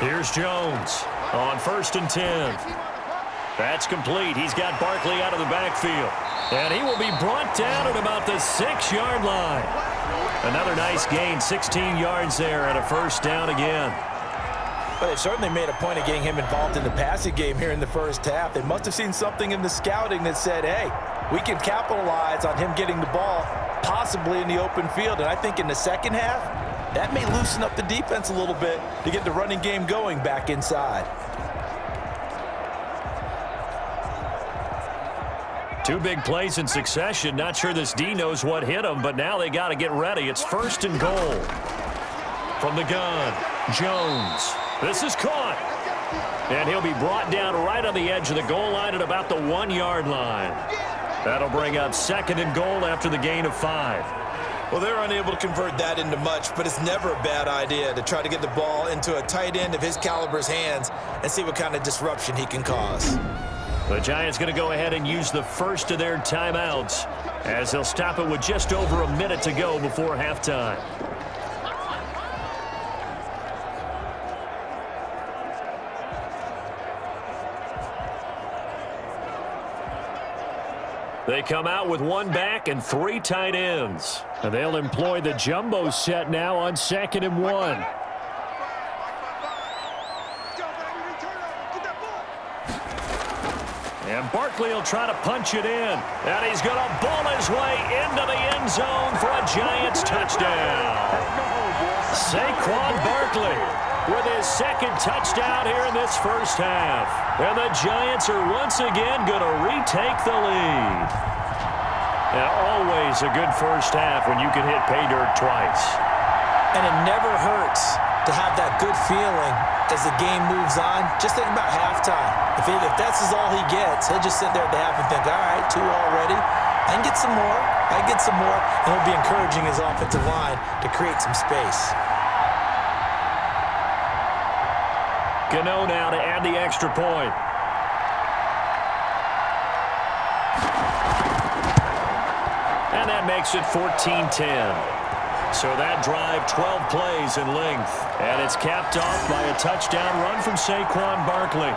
S2: Here's Jones on 1st and 10. That's complete. He's got Barkley out of the backfield. And he will be brought down at about the 6-yard line. Another nice gain, 16 yards there, and a first down again.
S3: But they've certainly made a point of getting him involved in the passing game here in the first half. They must have seen something in the scouting that said, hey, we can capitalize on him getting the ball possibly in the open field. And I think in the second half, that may loosen up the defense a little bit to get the running game going back inside.
S2: Two big plays in succession. Not sure this D knows what hit him, but now they got to get ready. It's 1st and goal. From the gun, Jones. This is caught. And he'll be brought down right on the edge of the goal line at about the 1-yard line. That'll bring up 2nd and goal after the gain of 5.
S4: Well, they're unable to convert that into much, but it's never a bad idea to try to get the ball into a tight end of his caliber's hands and see what kind of disruption he can cause.
S2: The Giants going to go ahead and use the first of their timeouts as they'll stop it with just over a minute to go before halftime. They come out with one back and 3 tight ends. And they'll employ the jumbo set now on 2nd and 1. And Barkley will try to punch it in. And he's going to ball his way into the end zone for a Giants touchdown. Saquon Barkley with his 2nd touchdown here in this first half. And the Giants are once again going to retake the lead. And always a good first half when you can hit pay dirt twice.
S4: And it never hurts to have that good feeling as the game moves on. Just think about halftime. If that's all he gets, he'll just sit there at the half and think, all right, 2 already. I can get some more. I can get some more. And he'll be encouraging his offensive line to create some space.
S2: Gano now to add the extra point. And that makes it 14-10. So that drive, 12 plays in length. And it's capped off by a touchdown run from Saquon Barkley.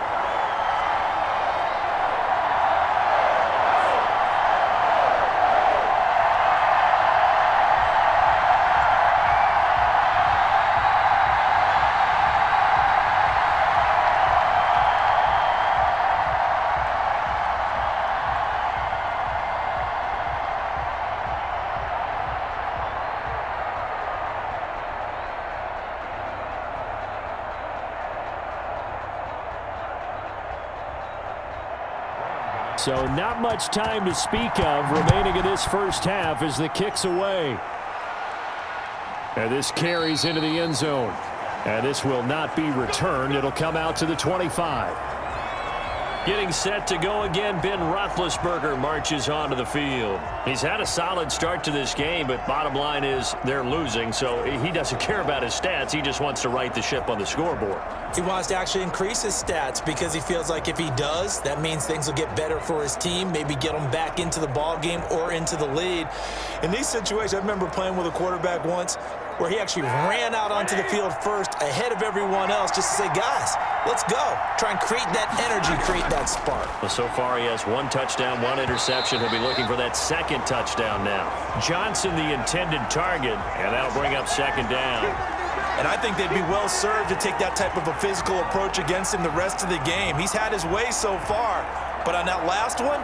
S2: So not much time to speak of remaining in this first half as the kick's away. And this carries into the end zone. And this will not be returned. It'll come out to the 25. Getting set to go again, Ben Roethlisberger marches onto the field. He's had a solid start to this game, but bottom line is they're losing, so he doesn't care about his stats. He just wants to right the ship on the scoreboard.
S4: He wants to actually increase his stats because he feels like if he does, that means things will get better for his team, maybe get them back into the ball game or into the lead. In these situations, I remember playing with a quarterback once where he actually ran out onto the field first ahead of everyone else just to say, guys, let's go. Try and create that energy, create that spark.
S2: Well, so far he has 1 touchdown, 1 interception. He'll be looking for that 2nd touchdown now. Johnson, the intended target, and that'll bring up 2nd down.
S4: And I think they'd be well served to take that type of a physical approach against him the rest of the game. He's had his way so far, but on that last one,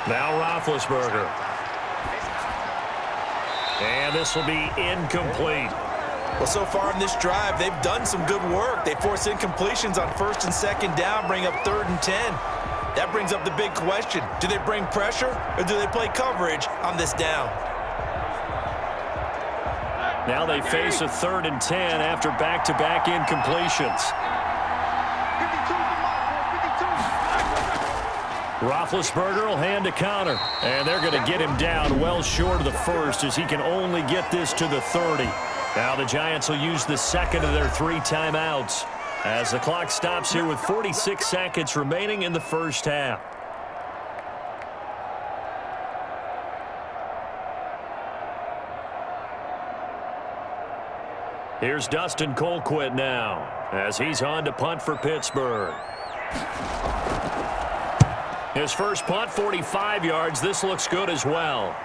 S2: now Roethlisberger. And this will be incomplete.
S4: Well, so far in this drive, they've done some good work. They force incompletions on 1st and 2nd down, bring up 3rd and 10. That brings up the big question. Do they bring pressure or do they play coverage on this down?
S2: Now they face a 3rd and 10 after back-to-back incompletions. Roethlisberger will hand to Connor, and they're going to get him down well short of the 1st as he can only get this to the 30. Now the Giants will use the 2nd of their 3 timeouts as the clock stops here with 46 seconds remaining in the 1st half. Here's Dustin Colquitt now as he's on to punt for Pittsburgh. His first punt, 45 yards. This looks good as well.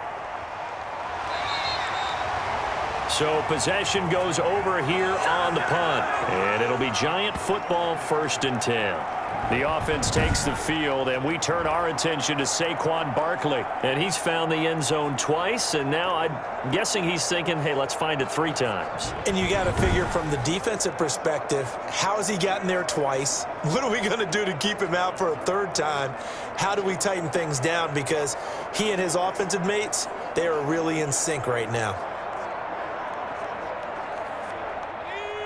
S2: So possession goes over here on the punt. And it'll be Giant football, 1st and 10. The offense takes the field, and we turn our attention to Saquon Barkley. And he's found the end zone twice, and now I'm guessing he's thinking, hey, let's find it 3 times.
S4: And you got to figure from the defensive perspective, how has he gotten there twice? What are we going to do to keep him out for a 3rd time? How do we tighten things down? Because he and his offensive mates, they are really in sync right now.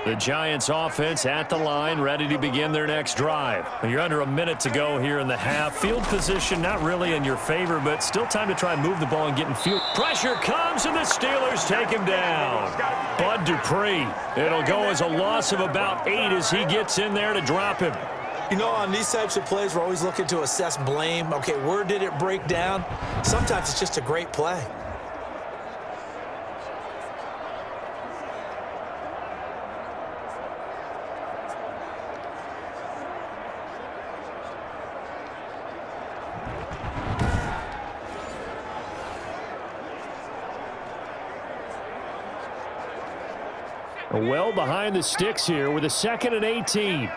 S2: The Giants offense at the line, ready to begin their next drive. You're under a minute to go here in the half. Field position not really in your favor, but still time to try and move the ball and get in field. Pressure comes, and the Steelers take him down. Bud Dupree. It'll go as a loss of about 8 as he gets in there to drop him.
S4: You know, on these types of plays, we're always looking to assess blame. Okay, where did it break down? Sometimes it's just a great play.
S2: Well behind the sticks here with a 2nd and 18.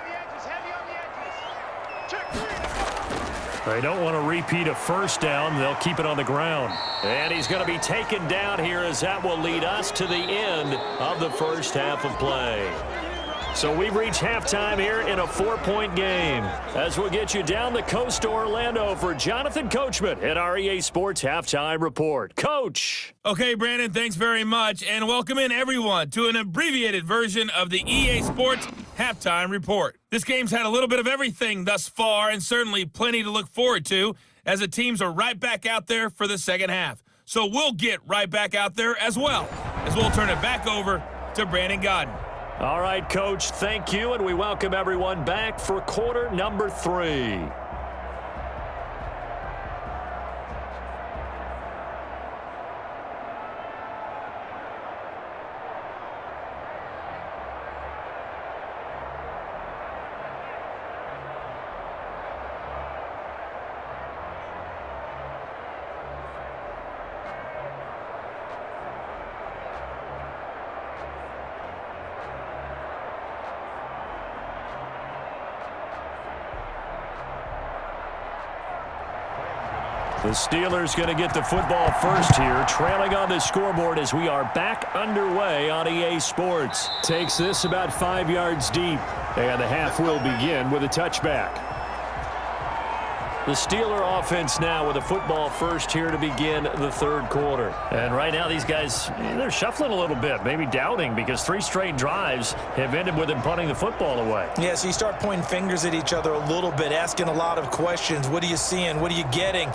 S2: They don't want to repeat a 1st down. They'll keep it on the ground. And he's going to be taken down here as that will lead us to the end of the 1st half of play. So we've reached halftime here in a 4-point game. As we'll get you down the coast to Orlando for Jonathan Coachman at our EA Sports Halftime Report. Coach!
S6: Okay, Brandon, thanks very much. And welcome in, everyone, to an abbreviated version of the EA Sports Halftime Report. This game's had a little bit of everything thus far, and certainly plenty to look forward to, as the teams are right back out there for the 2nd half. So we'll get right back out there as well, as we'll turn it back over to Brandon Godden.
S2: All right, Coach, thank you, and we welcome everyone back for quarter number 3. The Steelers going to get the football first here, trailing on the scoreboard as we are back underway on EA Sports. Takes this about 5 yards deep, and the half will begin with a touchback. The Steeler offense now with a football first here to begin the 3rd quarter. And right now these guys, they're shuffling a little bit, maybe doubting, because 3 straight drives have ended with them punting the football away.
S4: Yeah, so you start pointing fingers at each other a little bit, asking a lot of questions. What are you seeing? What are you getting?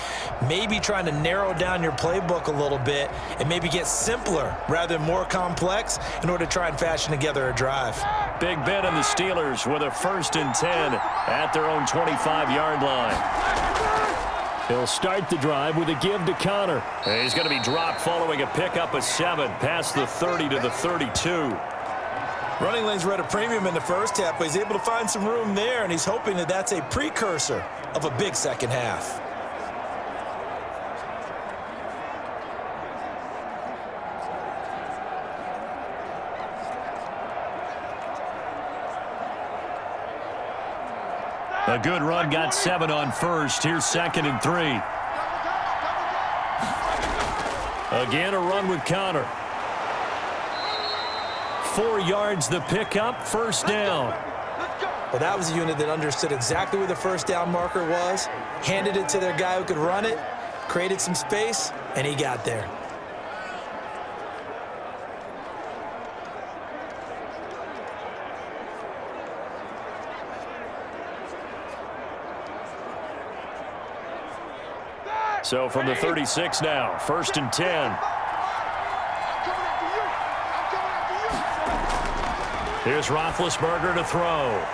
S4: Maybe trying to narrow down your playbook a little bit and maybe get simpler rather than more complex in order to try and fashion together a drive.
S2: Big Ben and the Steelers with a 1st and 10 at their own 25-yard line. He'll start the drive with a give to Connor. And he's going to be dropped following a pickup of 7 past the 30 to the 32.
S4: Running lanes were at a premium in the 1st half, but he's able to find some room there, and he's hoping that that's a precursor of a big 2nd half.
S2: A good run, got 7 on first. Here's 2nd and 3. Again, a run with Connor. 4 yards the pickup, first down.
S4: Well, that was a unit that understood exactly where the first down marker was, handed it to their guy who could run it, created some space, and he got there.
S2: So from the 36 now, 1st and 10. Here's Roethlisberger to throw.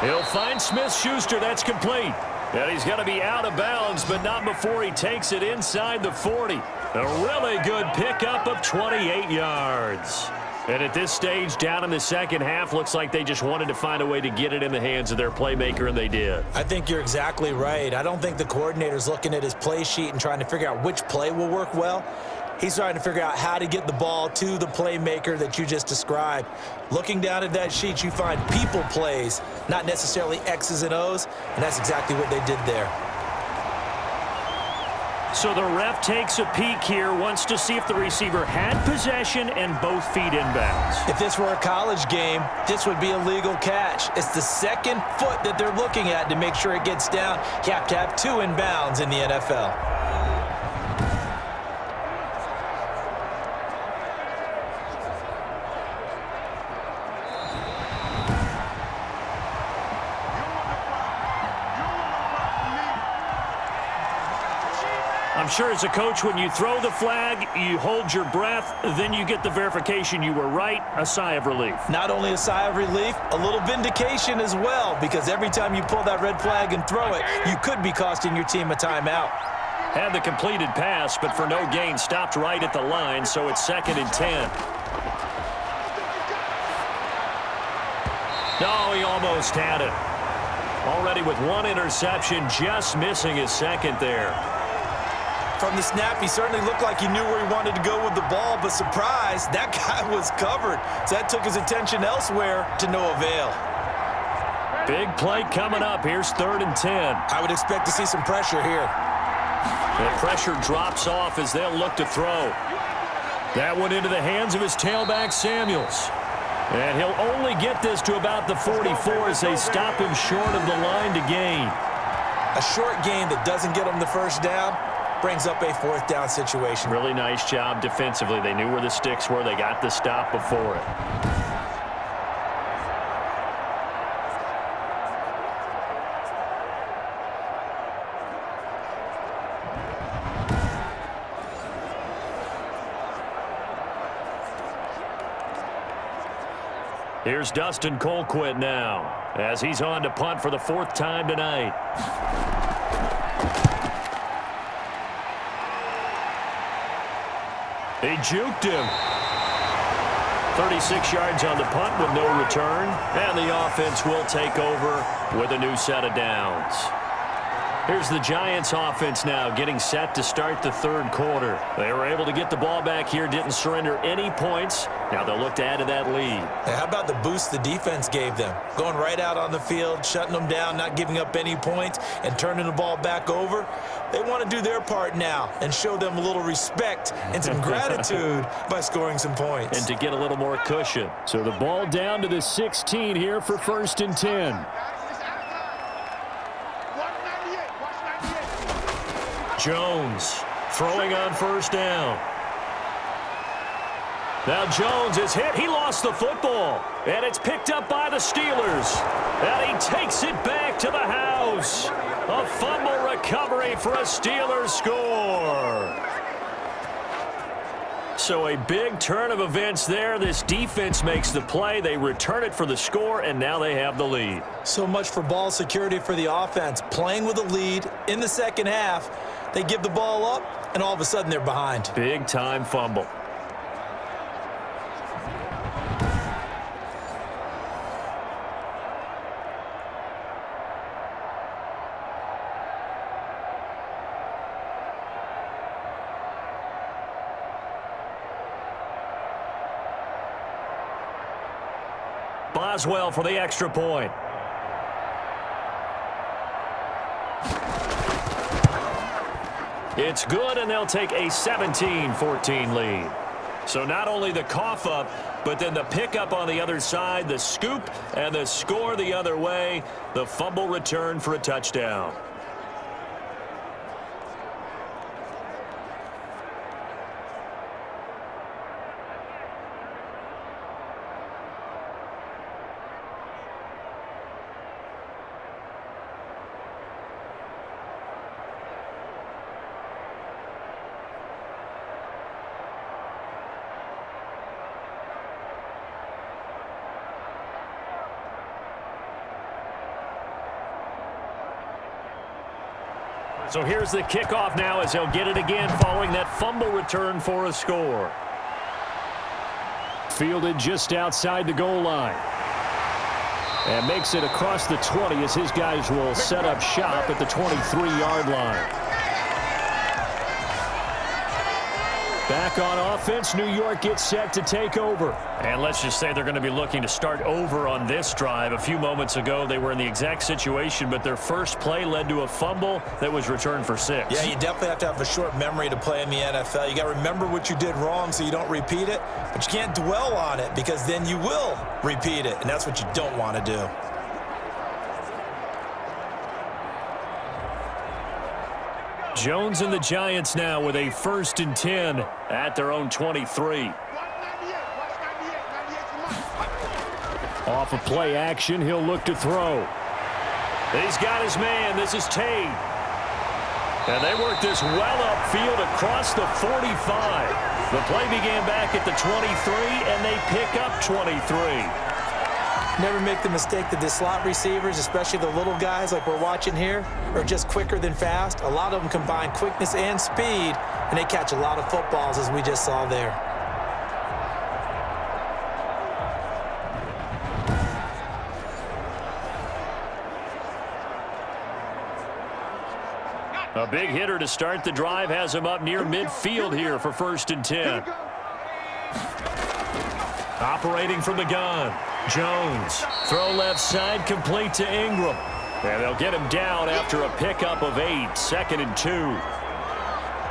S2: He'll find Smith-Schuster. That's complete. And he's going to be out of bounds, but not before he takes it inside the 40. A really good pickup of 28 yards. And at this stage, down in the second half, looks like they just wanted to find a way to get it in the hands of their playmaker, and they did.
S4: I think you're exactly right. I don't think the coordinator's looking at his play sheet and trying to figure out which play will work well. He's trying to figure out how to get the ball to the playmaker that you just described. Looking down at that sheet, you find people plays, not necessarily X's and O's, and that's exactly what they did there.
S2: So the ref takes a peek here, wants to see if the receiver had possession and both feet inbounds.
S4: If this were a college game, this would be a legal catch. It's the second foot that they're looking at to make sure it gets down. You have to have 2 inbounds in the NFL.
S2: I'm sure as a coach, when you throw the flag, you hold your breath, then you get the verification you were right, a sigh of relief.
S4: Not only a sigh of relief, a little vindication as well, because every time you pull that red flag and throw it, you could be costing your team a timeout.
S2: Had the completed pass, but for no gain, stopped right at the line, so it's 2nd and 10. No, he almost had it. Already with 1 interception, just missing his 2nd there.
S4: From the snap, he certainly looked like he knew where he wanted to go with the ball, but surprise, that guy was covered. So that took his attention elsewhere to no avail.
S2: Big play coming up. Here's 3rd and 10.
S4: I would expect to see some pressure here.
S2: The pressure drops off as they'll look to throw. That one into the hands of his tailback, Samuels. And he'll only get this to about the 44 as they stop him short of the line to gain.
S4: A short gain that doesn't get him the first down brings up a 4th down situation.
S2: Really nice job defensively. They knew where the sticks were. They got the stop before it. Here's Dustin Colquitt now as he's on to punt for the 4th time tonight. He juked him. 36 yards on the punt with no return. And the offense will take over with a new set of downs. Here's the Giants offense now getting set to start the 3rd quarter. They were able to get the ball back here, didn't surrender any points. Now they'll look to add to that lead.
S4: Hey, how about the boost the defense gave them? Going right out on the field, shutting them down, not giving up any points, and turning the ball back over. They want to do their part now and show them a little respect and some gratitude by scoring some points.
S2: And to get a little more cushion. So the ball down to the 16 here for 1st and 10. Jones throwing on 1st down. Now Jones is hit. He lost the football. And it's picked up by the Steelers. And he takes it back to the house. A fumble recovery for a Steelers score. So a big turn of events there. This defense makes the play. They return it for the score, and now they have the lead.
S4: So much for ball security for the offense. Playing with a lead in the second half. They give the ball up, and all of a sudden they're behind.
S2: Big-time fumble. Boswell for the extra point. It's good, and they'll take a 17-14 lead. So not only the cough up, but then the pickup on the other side, the scoop, and the score the other way. The fumble return for a touchdown. So here's the kickoff now as he'll get it again following that fumble return for a score. Fielded just outside the goal line. And makes it across the 20 as his guys will set up shop at the 23-yard line. Back on offense, New York gets set to take over. And let's just say they're going to be looking to start over on this drive. A few moments ago, they were in the exact situation, but their first play led to a fumble that was returned for 6.
S4: Yeah, you definitely have to have a short memory to play in the NFL. You got to remember what you did wrong so you don't repeat it, but you can't dwell on it because then you will repeat it, and that's what you don't want to do.
S2: Jones and the Giants now with a 1st and 10 at their own 23. Off of play action, he'll look to throw. He's got his man. This is Tate. And they work this well upfield across the 45. The play began back at the 23, and they pick up 23.
S4: Never make the mistake that the slot receivers, especially the little guys like we're watching here, are just quicker than fast. A lot of them combine quickness and speed, and they catch a lot of footballs, as we just saw there.
S2: A big hitter to start the drive has him up near midfield here for 1st and 10. Operating from the gun. Jones, throw left side, complete to Ingram. And they'll get him down after a pickup of 8, 2nd and 2.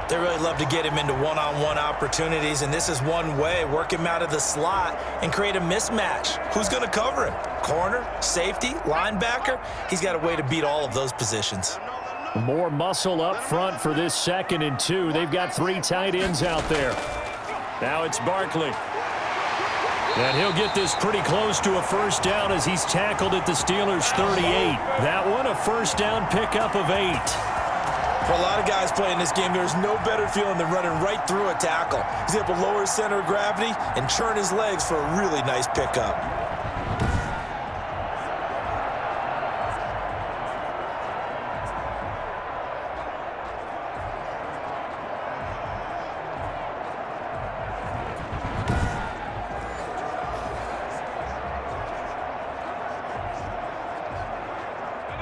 S4: They really love to get him into one-on-one opportunities, and this is one way. Work him out of the slot and create a mismatch. Who's going to cover him? Corner, safety, linebacker? He's got a way to beat all of those positions.
S2: More muscle up front for this 2nd and 2. They've got 3 tight ends out there. Now it's Barkley. And he'll get this pretty close to a 1st down as he's tackled at the Steelers' 38. That one, a 1st down pickup of 8.
S4: For a lot of guys playing this game, there's no better feeling than running right through a tackle. He's able to lower his center of gravity and churn his legs for a really nice pickup.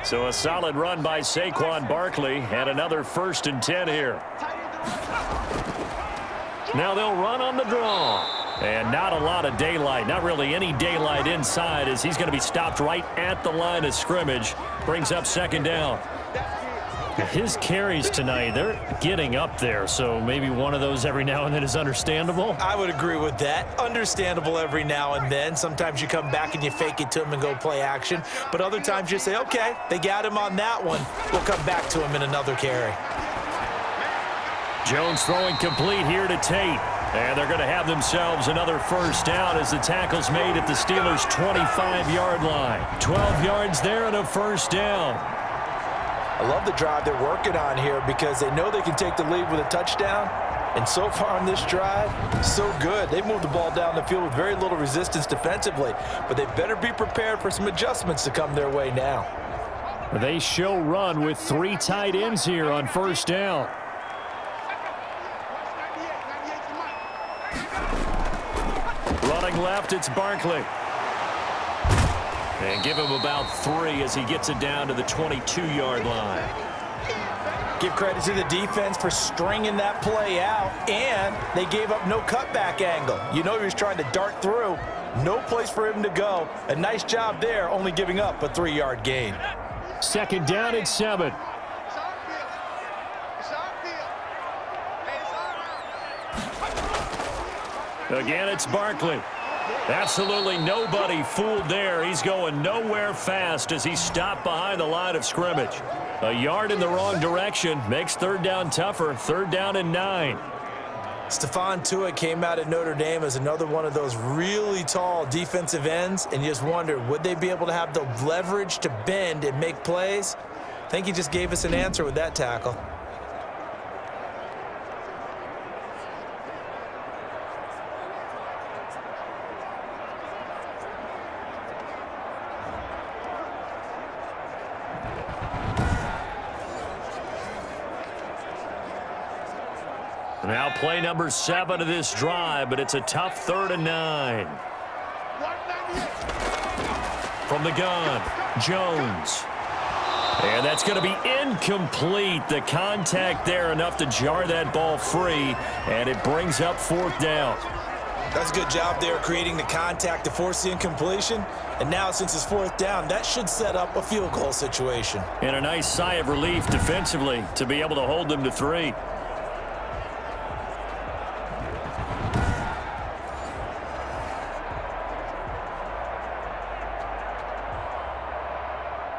S2: So a solid run by Saquon Barkley and another 1st and 10 here. Now they'll run on the draw. And not a lot of daylight, not really any daylight inside as he's going to be stopped right at the line of scrimmage. Brings up 2nd down. His carries tonight, they're getting up there, so maybe one of those every now and then is understandable.
S4: I would agree with that. Understandable every now and then. Sometimes you come back and you fake it to him and go play action. But other times you say, okay, they got him on that one. We'll come back to him in another carry.
S2: Jones throwing complete here to Tate. And they're going to have themselves another 1st down as the tackle's made at the Steelers' 25-yard line. 12 yards there and a 1st down.
S3: I love the drive they're working on here because they know they can take the lead with a touchdown. And so far on this drive, so good. They've moved the ball down the field with very little resistance defensively, but they better be prepared for some adjustments to come their way now.
S2: They show run with 3 tight ends here on 1st down. Running left, it's Barkley. And give him about 3 as he gets it down to the 22-yard line.
S3: Give credit to the defense for stringing that play out, and they gave up no cutback angle. You know he was trying to dart through. No place for him to go. A nice job there, only giving up a 3-yard gain.
S2: 2nd down and 7. Again, it's Barkley. Absolutely nobody fooled there. He's going nowhere fast as he stopped behind the line of scrimmage. A yard in the wrong direction makes third down tougher. 3rd down and 9.
S4: Stephon Tuitt came out of Notre Dame as another one of those really tall defensive ends, and you just wondered, would they be able to have the leverage to bend and make plays? I think he just gave us an answer with that tackle.
S2: Now play number 7 of this drive, but it's a tough 3rd and 9. From the gun, Jones. And that's going to be incomplete. The contact there enough to jar that ball free, and it brings up 4th down.
S4: That's a good job there creating the contact to force the incompletion. And now since it's 4th down, that should set up a field goal situation.
S2: And a nice sigh of relief defensively to be able to hold them to 3.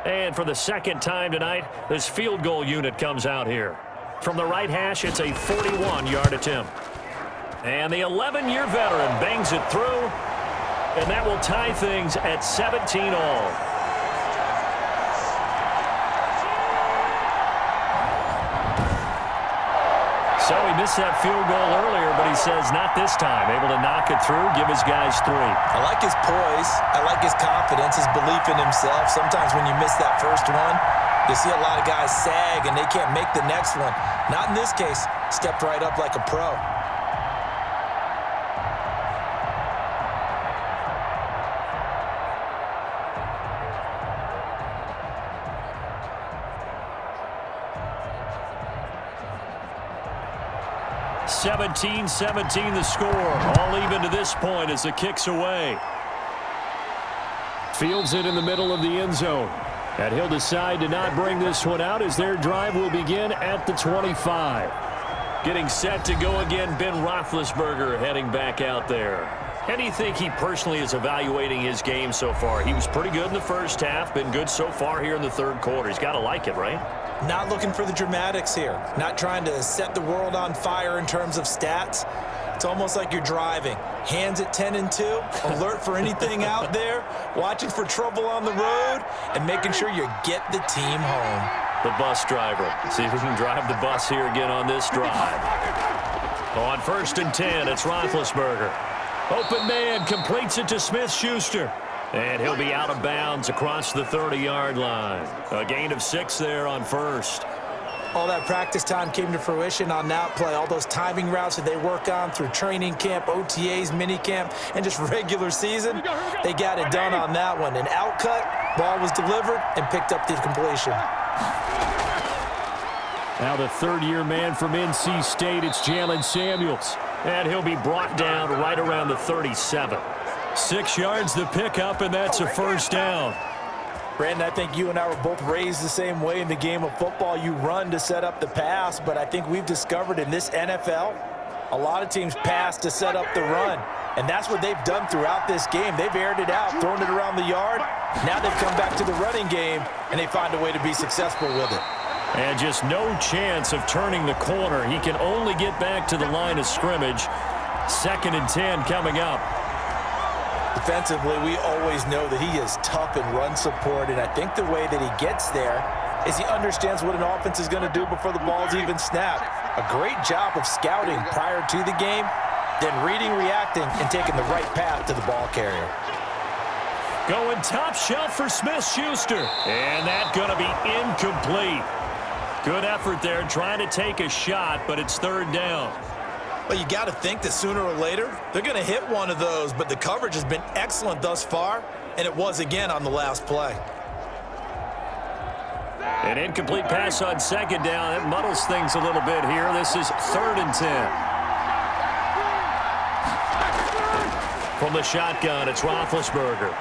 S2: And for the second time tonight, this field goal unit comes out here. From the right hash, it's a 41-yard attempt. And the 11-year veteran bangs it through, and that will tie things at 17 all. So he missed that field goal earlier, but he says not this time. Able to knock it through, give his guys 3.
S4: I like his poise. I like his confidence, his belief in himself. Sometimes when you miss that first one, you see a lot of guys sag and they can't make the next one. Not in this case. Stepped right up like a pro.
S2: (17-17) the score. All even to this point as the kick's away. Fields it in the middle of the end zone. And he'll decide to not bring this one out as their drive will begin at the 25. Getting set to go again, Ben Roethlisberger heading back out there. How do you think he personally is evaluating his game so far? He was pretty good in the first half, been good so far here in the 3rd quarter. He's got to like it, right?
S4: Not looking for the dramatics here. Not trying to set the world on fire in terms of stats. It's almost like you're driving. Hands at 10 and 2, alert for anything out there, watching for trouble on the road, and making sure you get the team home.
S2: The bus driver. See if we can drive the bus here again on this drive. On 1st and 10, it's Roethlisberger. Open man completes it to Smith-Schuster. And he'll be out of bounds across the 30-yard line. A gain of 6 there on 1st.
S4: All that practice time came to fruition on that play. All those timing routes that they work on through training camp, OTAs, minicamp, and just regular season, they got it done on that one. An outcut, ball was delivered, and picked up the completion.
S2: Now the 3rd-year man from NC State, it's Jalen Samuels. And he'll be brought down right around the 37. 6 yards the pickup, and that's a 1st down.
S3: Brandon, I think you and I were both raised the same way in the game of football. You run to set up the pass, but I think we've discovered in this NFL, a lot of teams pass to set up the run. And that's what they've done throughout this game. They've aired it out, thrown it around the yard. Now they've come back to the running game, and they find a way to be successful with it.
S2: And just no chance of turning the corner. He can only get back to the line of scrimmage. 2nd and 10 coming up.
S3: Defensively, we always know that he is tough in run support, and I think the way that he gets there is he understands what an offense is going to do before the ball's even snapped. A great job of scouting prior to the game, then reading, reacting, and taking the right path to the ball carrier.
S2: Going top shelf for Smith-Schuster, and that's going to be incomplete. Good effort there, trying to take a shot, but it's 3rd down.
S4: Well, you got to think that sooner or later, they're going to hit one of those, but the coverage has been excellent thus far, and it was again on the last play.
S2: An incomplete pass on 2nd down. That muddles things a little bit here. This is 3rd and 10. From the shotgun, it's Roethlisberger.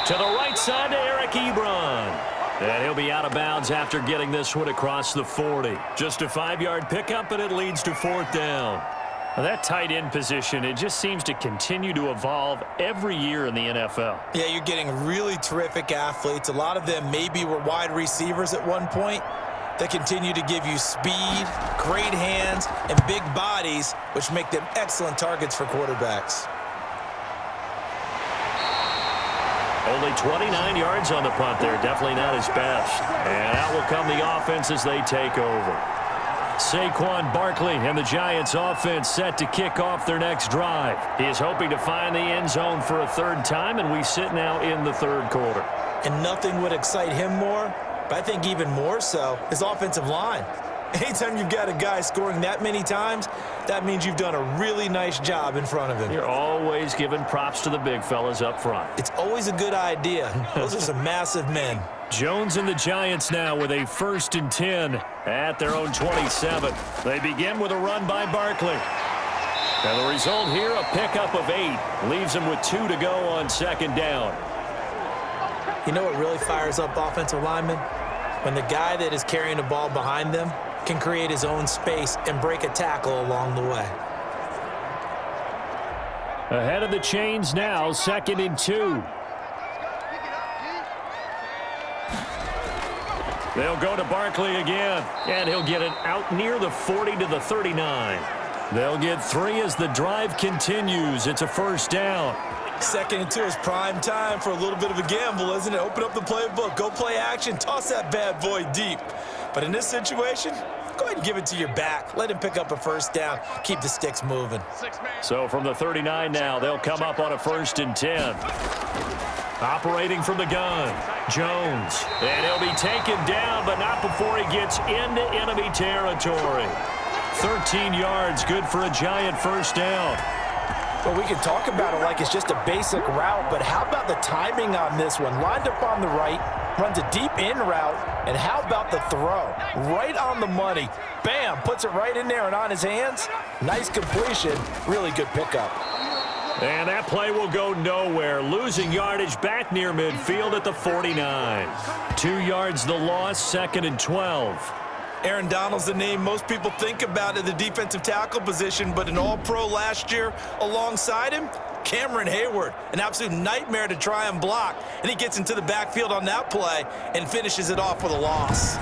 S2: To the right side to Eric Ebron. And he'll be out of bounds after getting this one across the 40. Just a 5-yard pickup, and it leads to 4th down. Well, that tight end position, it just seems to continue to evolve every year in the NFL.
S4: Yeah, you're getting really terrific athletes. A lot of them maybe were wide receivers at one point. They continue to give you speed, great hands, and big bodies, which make them excellent targets for quarterbacks.
S2: Only 29 yards on the punt there. Definitely not his best. And out will come the offense as they take over. Saquon Barkley and the Giants offense set to kick off their next drive. He is hoping to find the end zone for a third time, and we sit now in the third quarter.
S4: And nothing would excite him more, but I think even more so, his offensive line. Anytime you've got a guy scoring that many times, that means you've done a really nice job in front of him.
S2: You're always giving props to the big fellas up front.
S4: It's always a good idea. Those are some massive men.
S2: Jones and the Giants now with a 1st and 10 at their own 27. They begin with a run by Barkley. And the result here, a pickup of 8. Leaves them with 2 to go on 2nd down.
S4: You know what really fires up offensive linemen? When the guy that is carrying the ball behind them can create his own space and break a tackle along the way.
S2: Ahead of the chains now, 2nd and 2. They'll go to Barkley again, and he'll get it out near the 40 to the 39. They'll get 3 as the drive continues. It's a 1st down.
S4: 2nd and 2 is prime time for a little bit of a gamble, isn't it? Open up the playbook, go play action, toss that bad boy deep. But in this situation, go ahead and give it to your back. Let him pick up a 1st down. Keep the sticks moving.
S2: So from the 39 now, they'll come up on a 1st and 10. Operating from the gun, Jones. And he'll be taken down, but not before he gets into enemy territory. 13 yards, good for a Giant 1st down.
S3: Well, we can talk about it like it's just a basic route, but how about the timing on this one? Lined up on the right, runs a deep in route, and how about the throw? Right on the money. Bam, puts it right in there and on his hands. Nice completion, really good pickup.
S2: And that play will go nowhere. Losing yardage back near midfield at the 49. 2 yards the loss, 2nd and 12.
S4: Aaron Donald's the name most people think about at the defensive tackle position, but an all-pro last year alongside him, Cameron Hayward, an absolute nightmare to try and block. And he gets into the backfield on that play and finishes it off with a loss.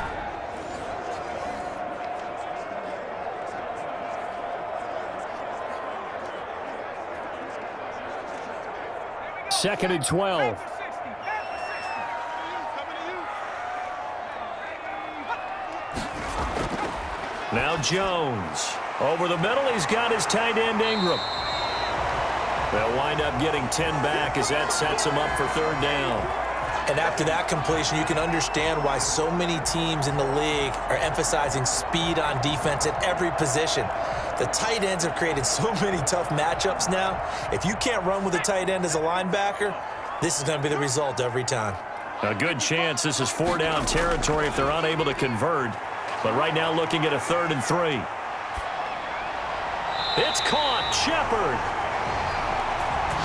S2: Second and 12. Now Jones. Over the middle, he's got his tight end Ingram. They'll wind up getting 10 back as that sets him up for 3rd down.
S4: And after that completion, you can understand why so many teams in the league are emphasizing speed on defense at every position. The tight ends have created so many tough matchups now. If you can't run with a tight end as a linebacker, this is going to be the result every time.
S2: A good chance this is 4 down territory if they're unable to convert. But right now looking at a 3rd and 3. It's caught. Shepard.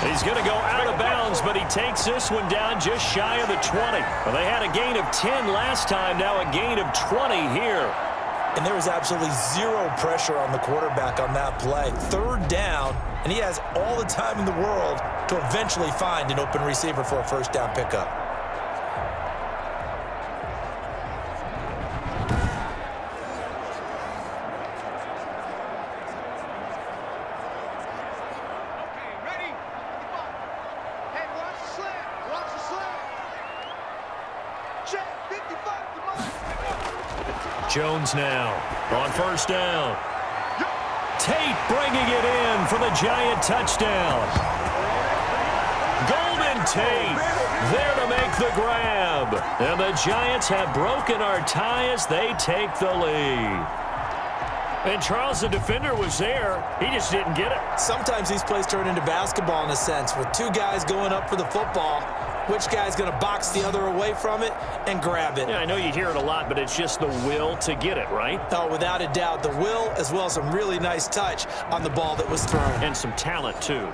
S2: He's going to go out of bounds, but he takes this one down just shy of the 20. Well, they had a gain of 10 last time, now a gain of 20 here.
S4: And there was absolutely zero pressure on the quarterback on that play. 3rd down, and he has all the time in the world to eventually find an open receiver for a 1st down pickup.
S2: Jones now on 1st down. Tate bringing it in for the Giant touchdown. Golden Tate there to make the grab. And the Giants have broken our tie as they take the lead. And Charles, the defender, was there. He just didn't get it.
S4: Sometimes these plays turn into basketball in a sense, with 2 guys going up for the football. Which guy's going to box the other away from it and grab it?
S2: Yeah, I know you hear it a lot, but it's just the will to get it, right?
S4: Oh, without a doubt. The will, as well as some really nice touch on the ball that was thrown.
S2: And some talent, too.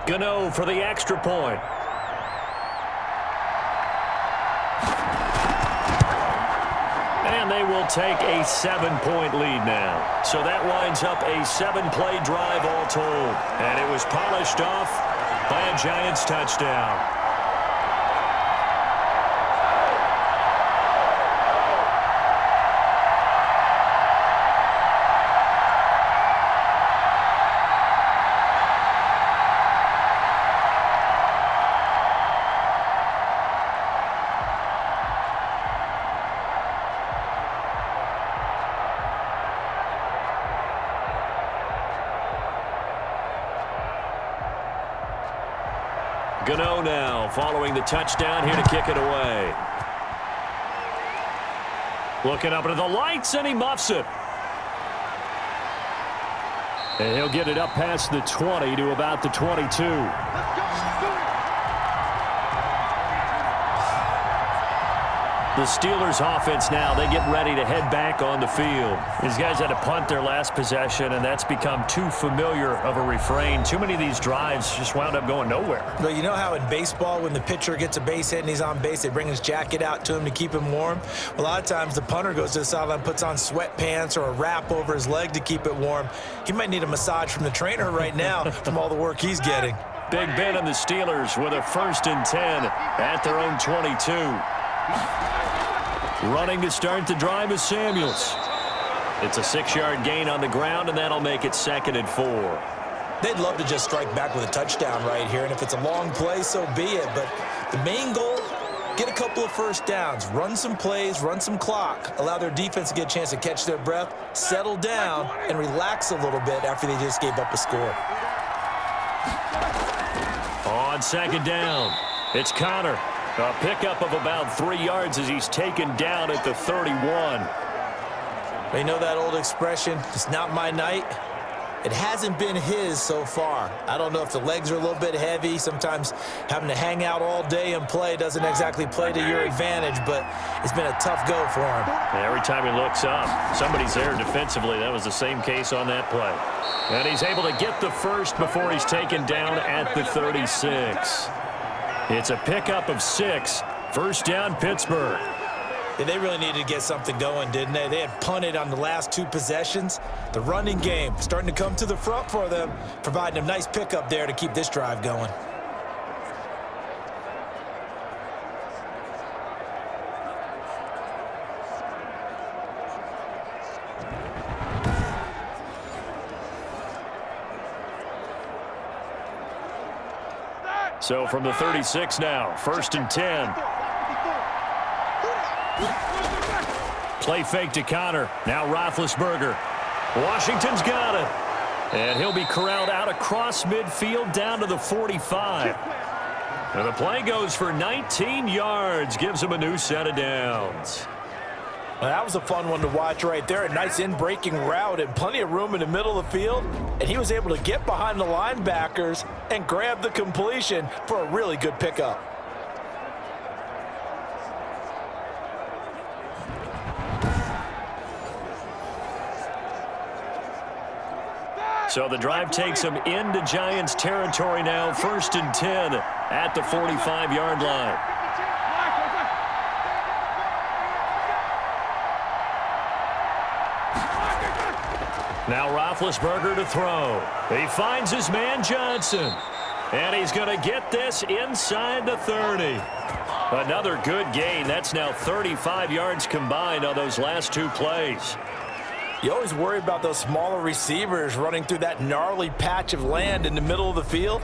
S2: Gano for the extra point. And they will take a 7-point lead now. So that winds up a 7-play drive all told. And it was polished off by a Giants touchdown. Gano now following the touchdown here to kick it away. Looking up into the lights, and he muffs it. And he'll get it up past the 20 to about the 22. The Steelers offense now, they get ready to head back on the field. These guys had to punt their last possession, and that's become too familiar of a refrain. Too many of these drives just wound up going nowhere.
S4: Well, you know how in baseball when the pitcher gets a base hit and he's on base, they bring his jacket out to him to keep him warm? Well, a lot of times the punter goes to the sideline, puts on sweatpants or a wrap over his leg to keep it warm. He might need a massage from the trainer right now from all the work he's getting.
S2: Big Ben and the Steelers with a 1st and 10 at their own 22. Running to start the drive is Samuels. It's a 6-yard gain on the ground, and that'll make it 2nd and 4.
S4: They'd love to just strike back with a touchdown right here, and if it's a long play, so be it. But the main goal, get a couple of first downs, run some plays, run some clock, allow their defense to get a chance to catch their breath, settle down, and relax a little bit after they just gave up a score.
S2: On 2nd down, it's Connor. A pickup of about 3 yards as he's taken down at the 31.
S4: You know that old expression, it's not my night? It hasn't been his so far. I don't know if the legs are a little bit heavy. Sometimes having to hang out all day and play doesn't exactly play to your advantage, but it's been a tough go for him.
S2: Every time he looks up, somebody's there defensively. That was the same case on that play. And he's able to get the first before he's taken down at the 36. It's a pickup of 6. 1st down, Pittsburgh.
S4: Yeah, they really needed to get something going, didn't they? They had punted on the last 2 possessions. The running game starting to come to the front for them, providing a nice pickup there to keep this drive going.
S2: So from the 36 now, 1st and 10. Play fake to Connor. Now Roethlisberger. Washington's got it. And he'll be corralled out across midfield down to the 45. And the play goes for 19 yards. Gives him a new set of downs.
S3: Well, that was a fun one to watch right there. A nice in-breaking route and plenty of room in the middle of the field. And he was able to get behind the linebackers and grab the completion for a really good pickup.
S2: So the drive takes him into Giants territory now. 1st and 10 at the 45-yard line. Now Roethlisberger to throw. He finds his man Johnson. And he's going to get this inside the 30. Another good gain. That's now 35 yards combined on those last 2 plays.
S3: You always worry about those smaller receivers running through that gnarly patch of land in the middle of the field.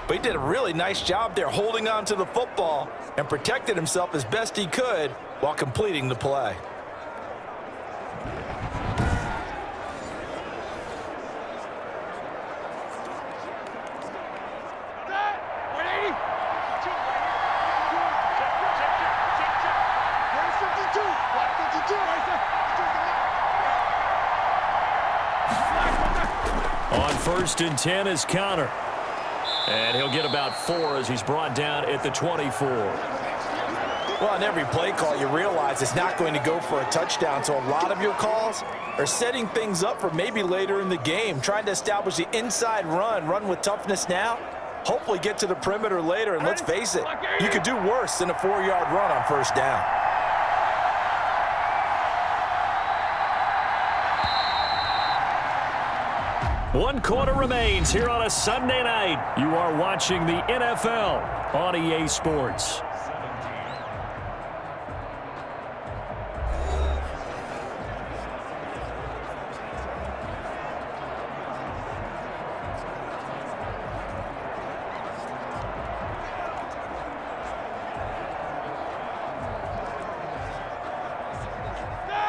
S3: But he did a really nice job there holding on to the football and protected himself as best he could while completing the play.
S2: On 1st and 10 is Connor. And he'll get about 4 as he's brought down at the 24.
S3: Well, on every play call, you realize it's not going to go for a touchdown. So a lot of your calls are setting things up for maybe later in the game, trying to establish the inside run with toughness now, hopefully get to the perimeter later. And let's face it, you could do worse than a 4-yard run on 1st down.
S2: 1 quarter remains here on a Sunday night. You are watching the NFL on EA Sports.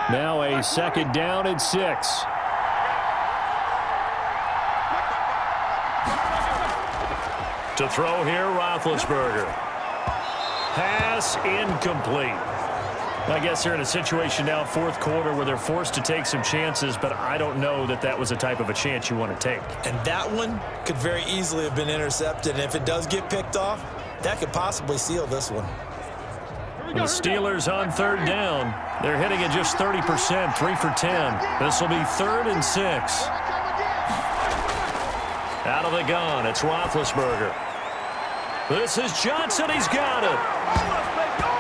S2: Now a 2nd down and 6. To throw here, Roethlisberger. Pass incomplete. I guess they're in a situation now, 4th quarter, where they're forced to take some chances, but I don't know that that was the type of a chance you want to take.
S4: And that one could very easily have been intercepted, and if it does get picked off, that could possibly seal this one.
S2: The Steelers on 3rd down. They're hitting at just 30%, 3 for 10. This will be 3rd and 6. Out of the gun, it's Roethlisberger. This is Johnson. He's got it.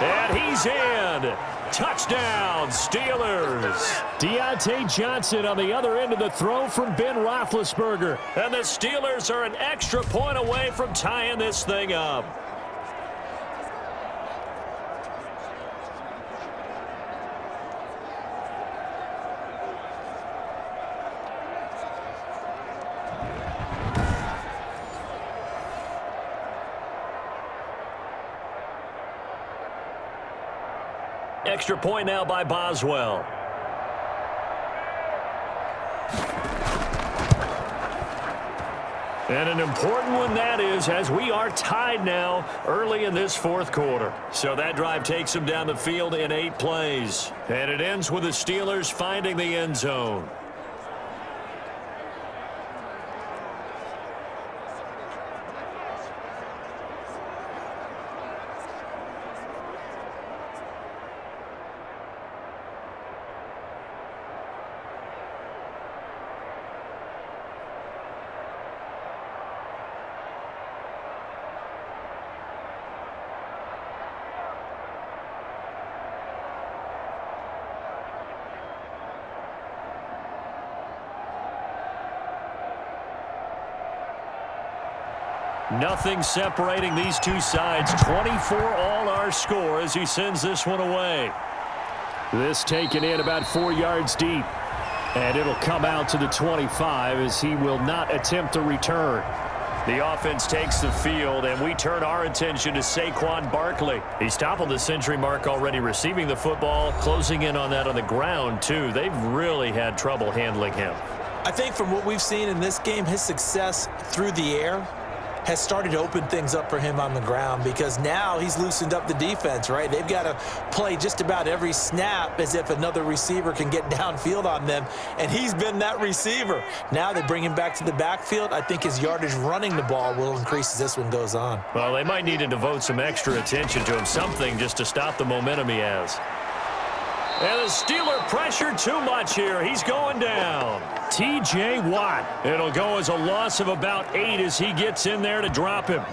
S2: And he's in. Touchdown, Steelers. Deontay Johnson on the other end of the throw from Ben Roethlisberger. And the Steelers are an extra point away from tying this thing up. Extra point now by Boswell. And an important one that is, as we are tied now early in this 4th quarter. So that drive takes them down the field in 8 plays. And it ends with the Steelers finding the end zone. Nothing separating these two sides. 24 all our score as he sends this one away. This taken in about 4 yards deep. And it'll come out to the 25 as he will not attempt to return. The offense takes the field, and we turn our attention to Saquon Barkley. He's toppled the century mark already receiving the football, closing in on that on the ground, too. They've really had trouble handling him.
S4: I think from what we've seen in this game, his success through the air has started to open things up for him on the ground, because now he's loosened up the defense, right? They've got to play just about every snap as if another receiver can get downfield on them, and he's been that receiver. Now they bring him back to the backfield. I think his yardage running the ball will increase as this one goes on.
S2: Well, they might need to devote some extra attention to him, something just to stop the momentum he has. And the Steeler pressure too much here. He's going down. T.J. Watt. It'll go as a loss of about 8 as he gets in there to drop him.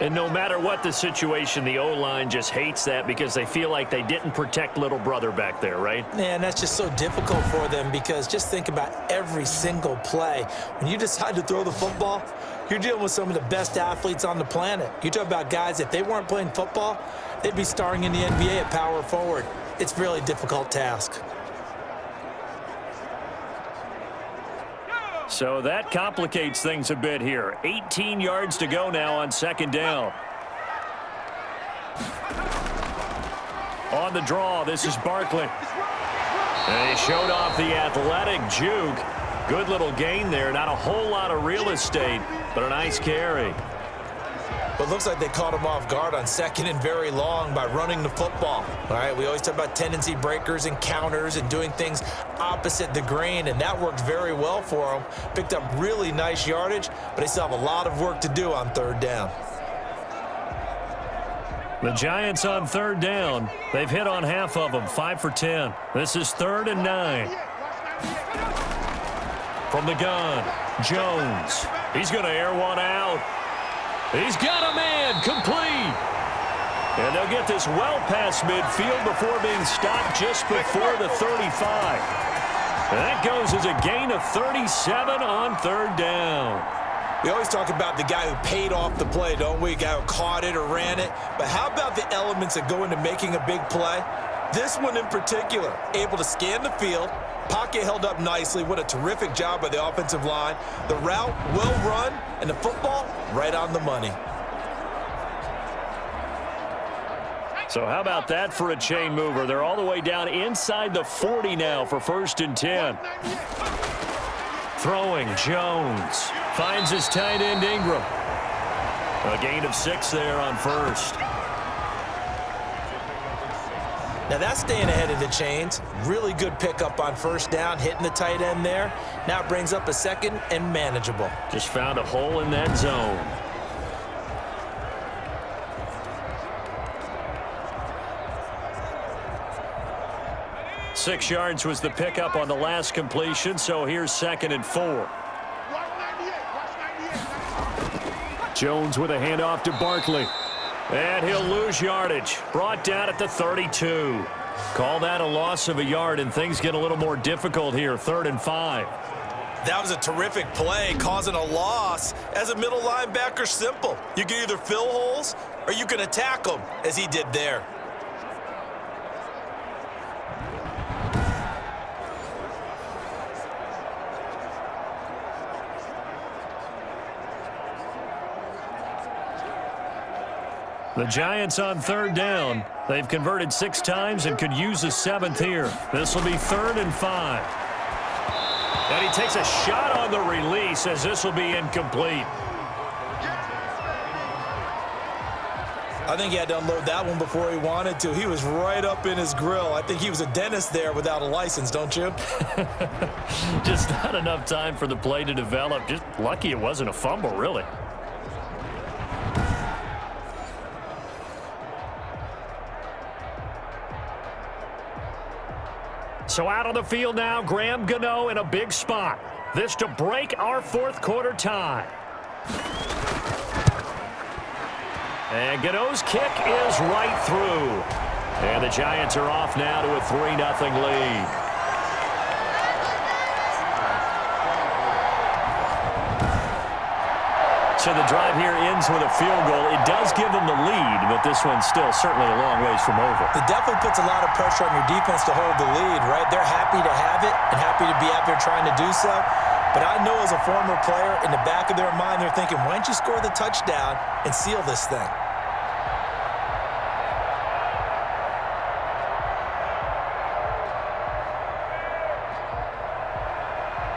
S2: And no matter what the situation, the O-line just hates that because they feel like they didn't protect little brother back there, right?
S4: Man, that's just so difficult for them, because just think about every single play. When you decide to throw the football, you're dealing with some of the best athletes on the planet. You talk about guys, if they weren't playing football, they'd be starring in the NBA at power forward. It's a really difficult task.
S2: So that complicates things a bit here. 18 yards to go now on 2nd down. On the draw, this is Barkley. And he showed off the athletic juke. Good little gain there. Not a whole lot of real estate, but a nice carry.
S4: But it looks like they caught him off guard on 2nd and very long by running the football. All right, we always talk about tendency breakers and counters and doing things opposite the grain, and that worked very well for him. Picked up really nice yardage, but they still have a lot of work to do on 3rd down.
S2: The Giants on 3rd down. They've hit on half of them, 5 for 10. This is 3rd and 9. From the gun, Jones. He's going to air one out. He's got a man, complete. And they'll get this well past midfield before being stopped just before the 35. That goes as a gain of 37 on 3rd down.
S4: We always talk about the guy who paid off the play, don't we? A guy who caught it or ran it. But how about the elements that go into making a big play? This one in particular, able to scan the field, pocket held up nicely. What a terrific job by the offensive line. The route well run, and the football right on the money.
S2: So how about that for a chain mover? They're all the way down inside the 40 now for 1st and 10. Throwing, Jones. Finds his tight end, Ingram. A gain of 6 there on 1st.
S4: Now that's staying ahead of the chains. Really good pickup on 1st down, hitting the tight end there. Now it brings up a 2nd and manageable.
S2: Just found a hole in that zone. Six yards was the pickup on the last completion, so here's 2nd and 4. Jones with a handoff to Barkley. And he'll lose yardage. Brought down at the 32. Call that a loss of a yard, and things get a little more difficult here. 3rd and 5.
S4: That was a terrific play, causing a loss. As a middle linebacker, simple. You can either fill holes or you can attack them, as he did there.
S2: The Giants on 3rd down. They've converted 6 times and could use a 7th here. This will be 3rd and 5. And he takes a shot on the release as this will be incomplete.
S4: I think he had to unload that one before he wanted to. He was right up in his grill. I think he was a dentist there without a license, don't you?
S2: Just not enough time for the play to develop. Just lucky it wasn't a fumble, really. So out on the field now, Graham Gano in a big spot. This to break our 4th quarter tie. And Gano's kick is right through. And the Giants are off now to a 3-0 lead. So the drive here ends with a field goal. It does give them the lead, but this one's still certainly a long ways from over.
S4: It definitely puts a lot of pressure on your defense to hold the lead, right? They're happy to have it and happy to be out there trying to do so. But I know as a former player, in the back of their mind, they're thinking, why don't you score the touchdown and seal this thing?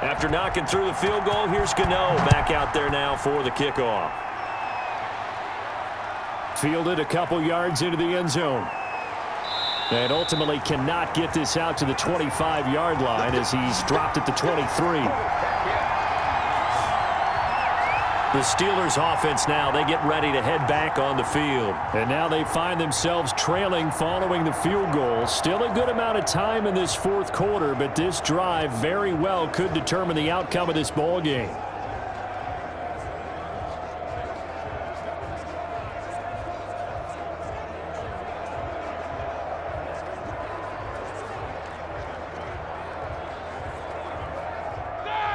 S2: After knocking through the field goal, here's Gano back out there now for the kickoff. Fielded a couple yards into the end zone. And ultimately cannot get this out to the 25-yard line as he's dropped at the 23. The Steelers offense now, they get ready to head back on the field. And now they find themselves trailing following the field goal. Still a good amount of time in this 4th quarter, but this drive very well could determine the outcome of this ball game.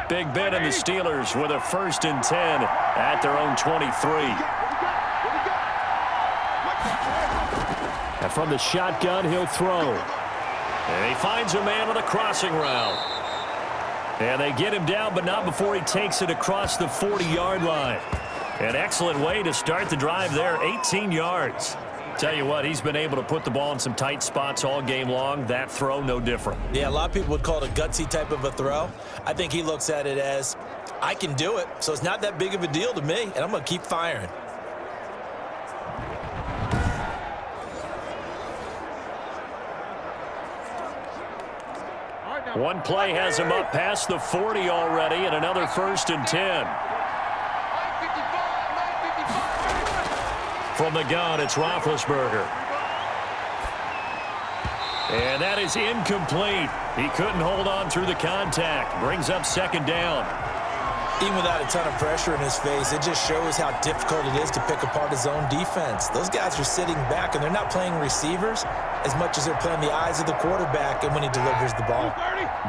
S2: Big Ben and the Steelers with a 1st and 10 at their own 23. And from the shotgun, he'll throw. And he finds a man on the crossing route. And they get him down, but not before he takes it across the 40-yard line. An excellent way to start the drive there, 18 yards. Tell you what, he's been able to put the ball in some tight spots all game long. That throw, no different.
S4: Yeah, a lot of people would call it a gutsy type of a throw. I think he looks at it as, I can do it, so it's not that big of a deal to me, and I'm going to keep firing.
S2: One play has him up past the 40 already, and another 1st and 10. From the gun, it's Roethlisberger. And that is incomplete. He couldn't hold on through the contact. Brings up 2nd down.
S4: Even without a ton of pressure in his face, it just shows how difficult it is to pick apart his own defense. Those guys are sitting back, and they're not playing receivers as much as they're playing the eyes of the quarterback and when he delivers the ball.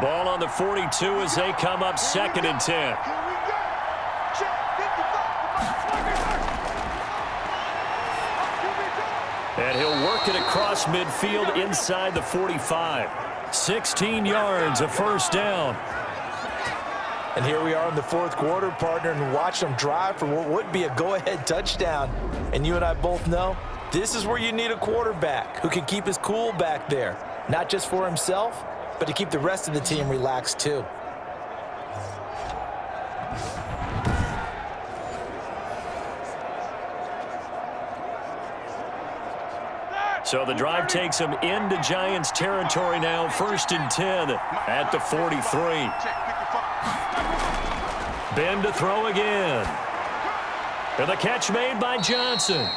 S2: Ball on the 42 as they come up 2nd and 10. And he'll work it across midfield inside the 45. 16 yards, a first down.
S3: And here we are in the 4th quarter, partner, and watch them drive for what would be a go-ahead touchdown. And you and I both know this is where you need a quarterback who can keep his cool back there, not just for himself, but to keep the rest of the team relaxed too.
S2: So the drive takes them into Giants territory now, 1st and 10 at the 43. Ben to throw again. And the catch made by Johnson.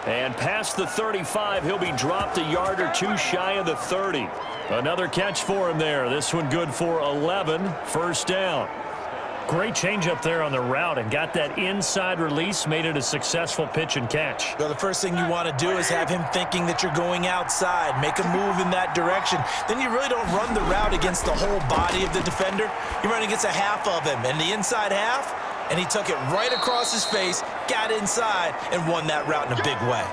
S2: And past the 35, he'll be dropped a yard or two shy of the 30. Another catch for him there. This one good for 11, first down.
S7: Great change up there on the route and got that inside release, made it a successful pitch and catch.
S4: Well, the first thing you want to do is have him thinking that you're going outside, make a move in that direction. Then you really don't run the route against the whole body of the defender. You run against a half of him, and the inside half, and he took it right across his face, got inside, and won that route in a big way.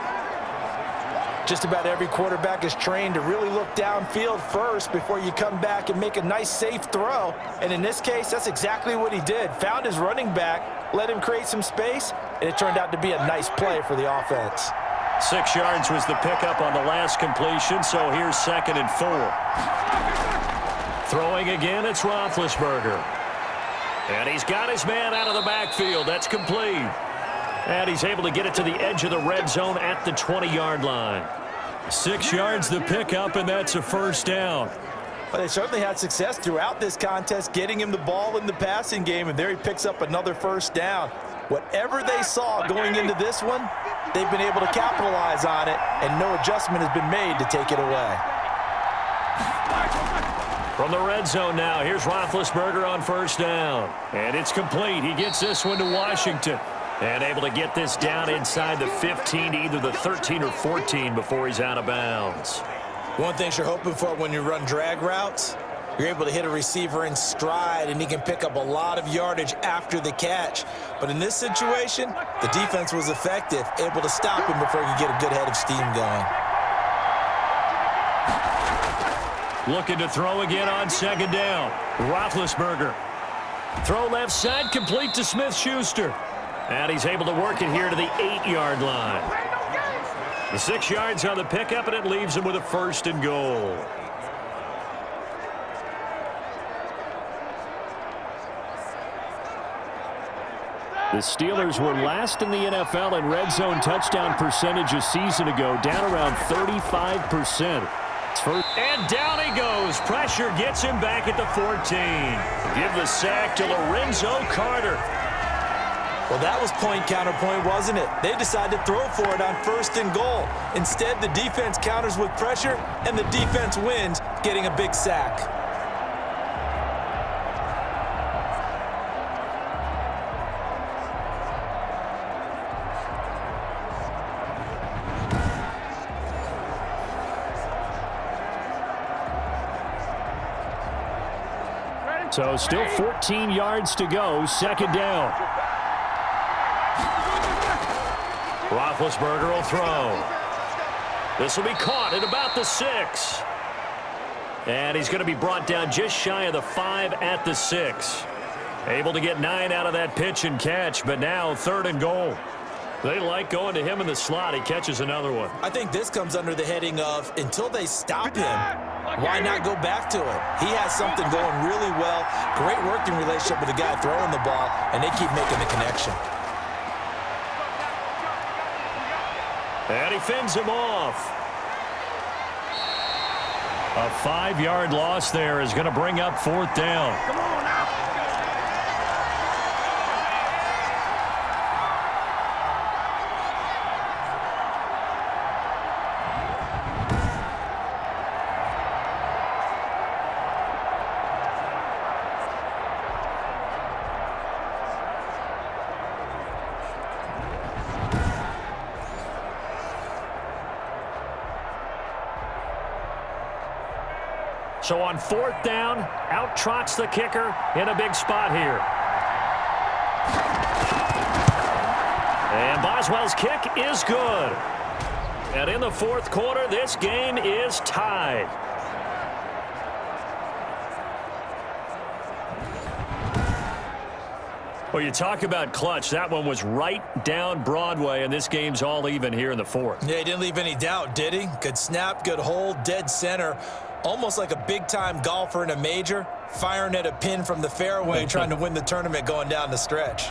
S3: Just about every quarterback is trained to really look downfield first before you come back and make a nice, safe throw. And in this case, that's exactly what he did. Found his running back, let him create some space, and it turned out to be a nice play for the offense.
S2: 6 yards was the pickup on the last completion, so here's 2nd and 4. Throwing again, it's Roethlisberger. And he's got his man out of the backfield. That's complete. And he's able to get it to the edge of the red zone at the 20-yard line. 6 yards the pickup, and that's a first down.
S3: Well, they certainly had success throughout this contest, getting him the ball in the passing game, and there he picks up another first down. Whatever they saw going into this one, they've been able to capitalize on it, and no adjustment has been made to take it away.
S2: From the red zone now, here's Roethlisberger on first down. And it's complete. He gets this one to Washington. And able to get this down inside the 15 to either the 13 or 14 before he's out of bounds.
S4: One thing you're hoping for when you run drag routes, you're able to hit a receiver in stride, and he can pick up a lot of yardage after the catch. But in this situation, the defense was effective, able to stop him before he could get a good head of steam going.
S2: Looking to throw again on 2nd down. Roethlisberger. Throw left side, complete to Smith-Schuster. And he's able to work it here to the 8-yard line. The 6 yards on the pickup, and it leaves him with a 1st and goal. The Steelers were last in the NFL in red zone touchdown percentage a season ago, down around 35%. And down he goes. Pressure gets him back at the 14. Give the sack to Lorenzo Carter.
S4: Well, that was point counterpoint, wasn't it? They decided to throw for it on 1st and goal. Instead, the defense counters with pressure, and the defense wins, getting a big sack.
S2: So still 14 yards to go, 2nd down. Roethlisberger will throw. This will be caught at about the 6. And he's going to be brought down just shy of the 5 at the 6. Able to get 9 out of that pitch and catch, but now 3rd and goal. They like going to him in the slot. He catches another one.
S4: I think this comes under the heading of, until they stop him, why not go back to it? He has something going really well. Great working relationship with the guy throwing the ball, and they keep making the connection.
S2: And he fends him off. A 5-yard loss there is going to bring up 4th down.
S5: Come on now.
S2: So on 4th down, out trots the kicker in a big spot here. And Boswell's kick is good. And in the 4th quarter, this game is tied. Well, you talk about clutch. That one was right down Broadway, and this game's all even here in the 4th.
S4: Yeah, he didn't leave any doubt, did he? Good snap, good hold, dead center. Almost like a big-time golfer in a major, firing at a pin from the fairway, trying to win the tournament going down the stretch.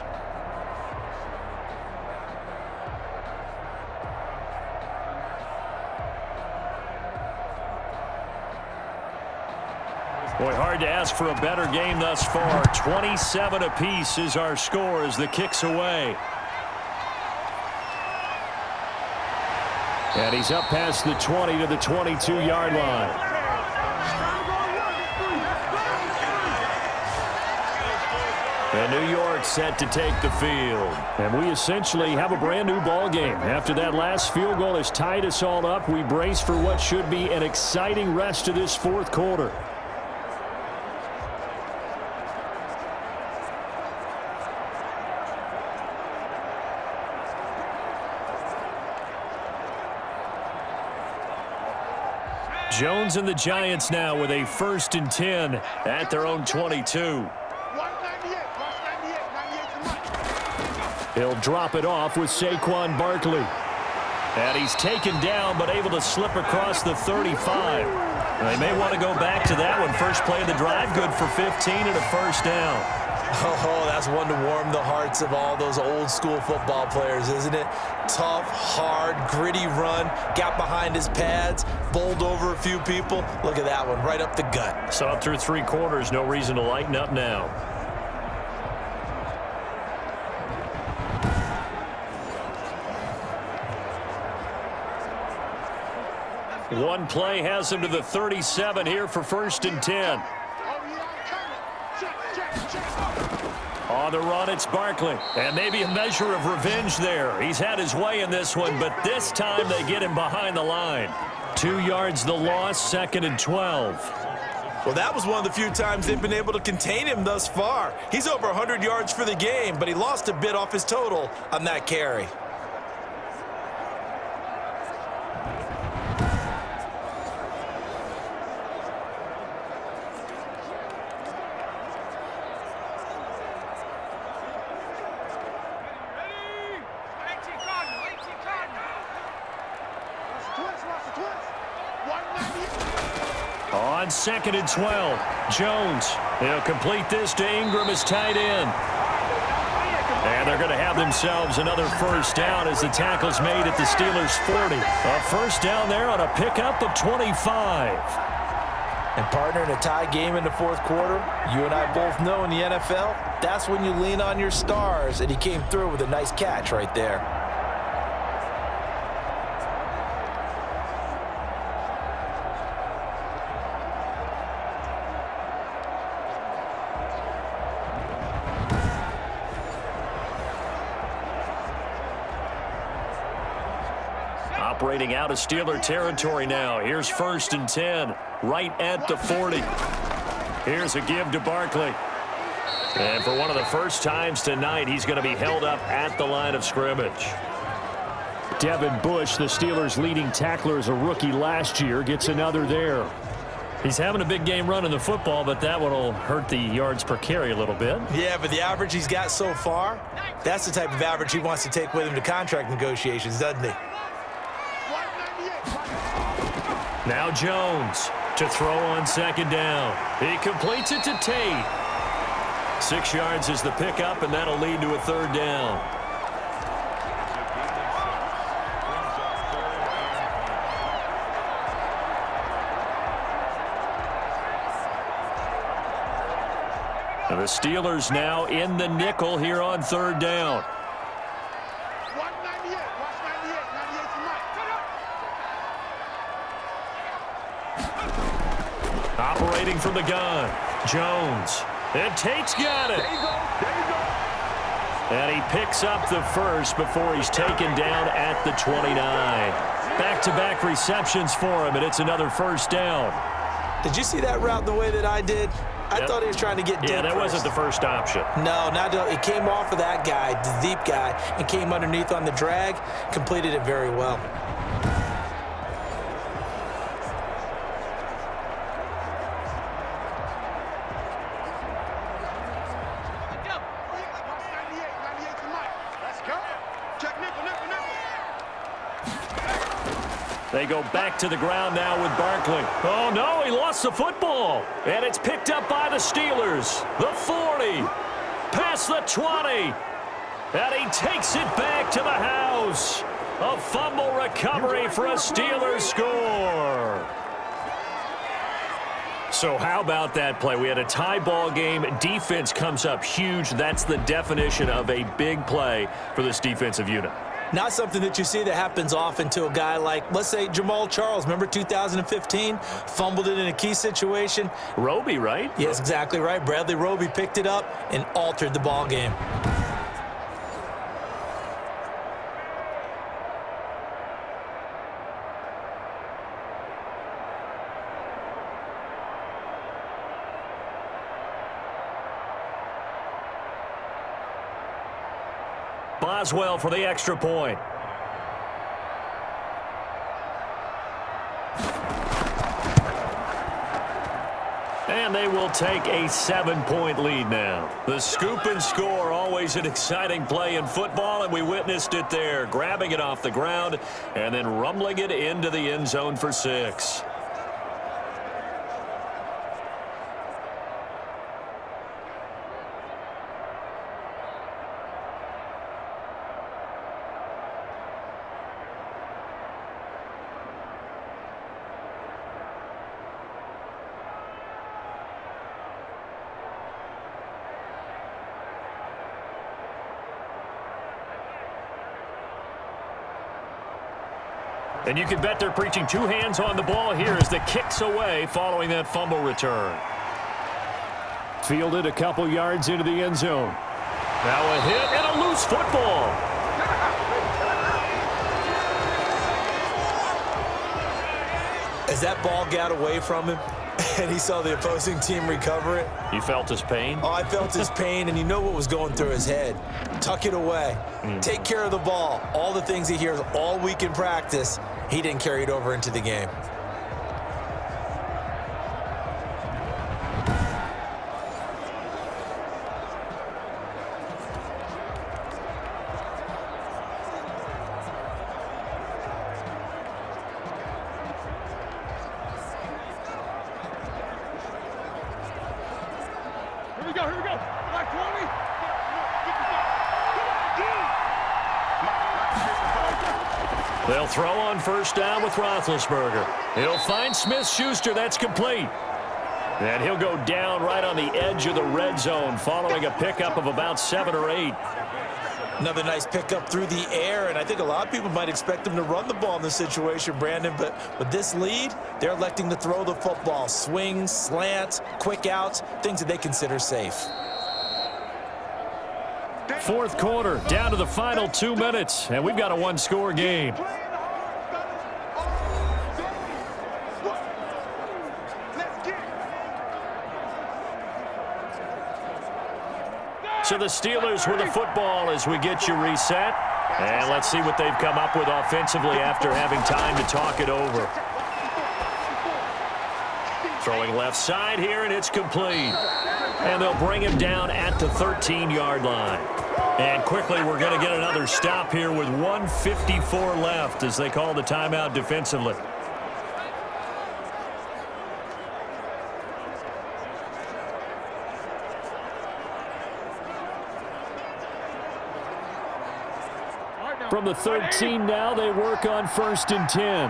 S2: Boy, hard to ask for a better game thus far. 27 apiece is our score as the kick's away. And he's up past the 20 to the 22-yard line. And New York set to take the field. And we essentially have a brand new ball game. After that last field goal has tied us all up, we brace for what should be an exciting rest to this 4th quarter. Jones and the Giants now with a 1st and 10 at their own 22. He'll drop it off with Saquon Barkley. And he's taken down but able to slip across the 35. They may want to go back to that one. First play of the drive, good for 15 and a 1st down.
S4: Oh, that's one to warm the hearts of all those old school football players, isn't it? Tough, hard, gritty run, got behind his pads, bowled over a few people. Look at that one, right up the gut.
S2: Saw it through 3 quarters, no reason to lighten up now. One play has him to the 37 here for 1st and 10. On the run, it's Barkley. And maybe a measure of revenge there. He's had his way in this one, but this time they get him behind the line. 2 yards the loss, 2nd and 12.
S4: Well, that was one of the few times they've been able to contain him thus far. He's over 100 yards for the game, but he lost a bit off his total on that carry.
S2: On 2nd and 12, Jones. He'll complete this to Ingram as tight end. And they're going to have themselves another 1st down as the tackle's made at the Steelers' 40. A 1st down there on a pickup of 25.
S3: And partner, in a tie game in the 4th quarter, you and I both know in the NFL, that's when you lean on your stars, and he came through with a nice catch right there.
S2: Operating out of Steeler territory now. Here's 1st and 10, right at the 40. Here's a give to Barkley. And for one of the first times tonight, he's going to be held up at the line of scrimmage. Devin Bush, the Steelers' leading tackler as a rookie last year, gets another there. He's having a big game running the football, but that one will hurt the yards per carry a little bit.
S4: Yeah, but the average he's got so far, that's the type of average he wants to take with him to contract negotiations, doesn't he?
S2: Now Jones to throw on 2nd down. He completes it to Tate. 6 yards is the pickup, and that'll lead to a 3rd down. And the Steelers now in the nickel here on 3rd down. Operating from the gun, Jones. And Tate's got it. And he picks up the 1st before he's taken down at the 29. Back-to-back receptions for him, and it's another 1st down.
S4: Did you see that route the way that I did? I thought he was trying to get deep.
S2: Yeah, that wasn't the first option.
S4: No, it came off of that guy, the deep guy, and came underneath on the drag, completed it very well.
S2: They go back to the ground now with Barkley. Oh, no, he lost the football. And it's picked up by the Steelers. The 40, past the 20. And he takes it back to the house. A fumble recovery for a Steelers score. So how about that play? We had a tie ball game. Defense comes up huge. That's the definition of a big play for this defensive unit.
S4: Not something that you see that happens often to a guy like, let's say, Jamal Charles. Remember 2015? Fumbled it in a key situation.
S2: Roby, right?
S4: Yes, exactly right. Bradley Roby picked it up and altered the ball game.
S2: Boswell for the extra point. And they will take a 7-point lead now. The scoop and score, always an exciting play in football, and we witnessed it there, grabbing it off the ground and then rumbling it into the end zone for 6. And you can bet they're preaching two hands on the ball here as the kick's away following that fumble return. Fielded a couple yards into the end zone. Now a hit and a loose football.
S4: As that ball got away from him and he saw the opposing team recover it.
S2: You felt his pain?
S4: Oh, I felt his pain, and you know what was going through his head. Tuck it away. Take care of the ball. All the things he hears all week in practice, he didn't carry it over into the game.
S5: Here we go. Like 20.
S2: They'll throw on first down with Roethlisberger. He'll find Smith-Schuster. That's complete. And he'll go down right on the edge of the red zone following a pickup of about 7 or 8.
S4: Another nice pickup through the air, and I think a lot of people might expect him to run the ball in this situation, Brandon, but with this lead, they're electing to throw the football. Swings, slants, quick outs, things that they consider safe.
S2: Fourth quarter, down to the final 2 minutes, and we've got a one-score game. So the Steelers with the football as we get you reset. And let's see what they've come up with offensively after having time to talk it over. Throwing left side here, and it's complete. And they'll bring him down at the 13-yard line. And quickly, we're going to get another stop here with 1:54 left as they call the timeout defensively. From the 13 now, they work on 1st and 10.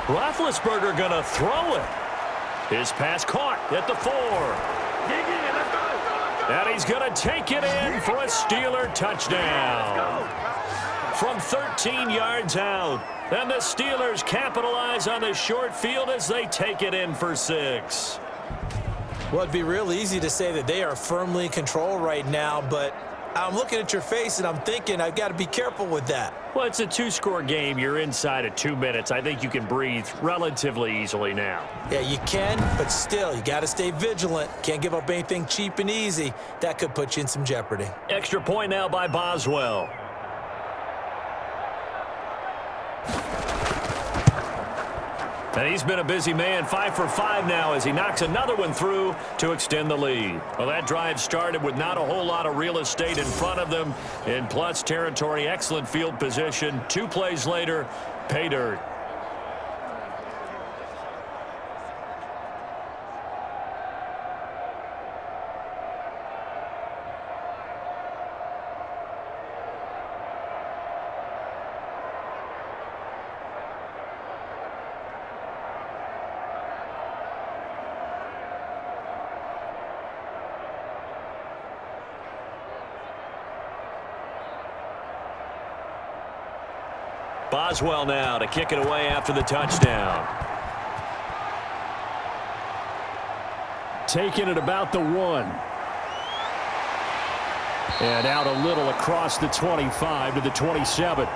S2: Roethlisberger going to throw it. His pass caught at the 4. And he's going to take it in for a Steeler touchdown. From 13 yards out. And the Steelers capitalize on the short field as they take it in for 6.
S4: Well, it'd be real easy to say that they are firmly in control right now, but I'm looking at your face, and I'm thinking I've got to be careful with that.
S2: Well, it's a two-score game. You're inside of 2 minutes. I think you can breathe relatively easily now.
S4: Yeah, you can, but still, you got to stay vigilant. Can't give up anything cheap and easy. That could put you in some jeopardy.
S2: Extra point now by Boswell. And he's been a busy man, 5 for 5 now as he knocks another one through to extend the lead. Well, that drive started with not a whole lot of real estate in front of them. In plus territory, excellent field position. 2 plays later, pay dirt. Boswell now to kick it away after the touchdown. Taking it about the 1. And out a little across the 25 to the 27.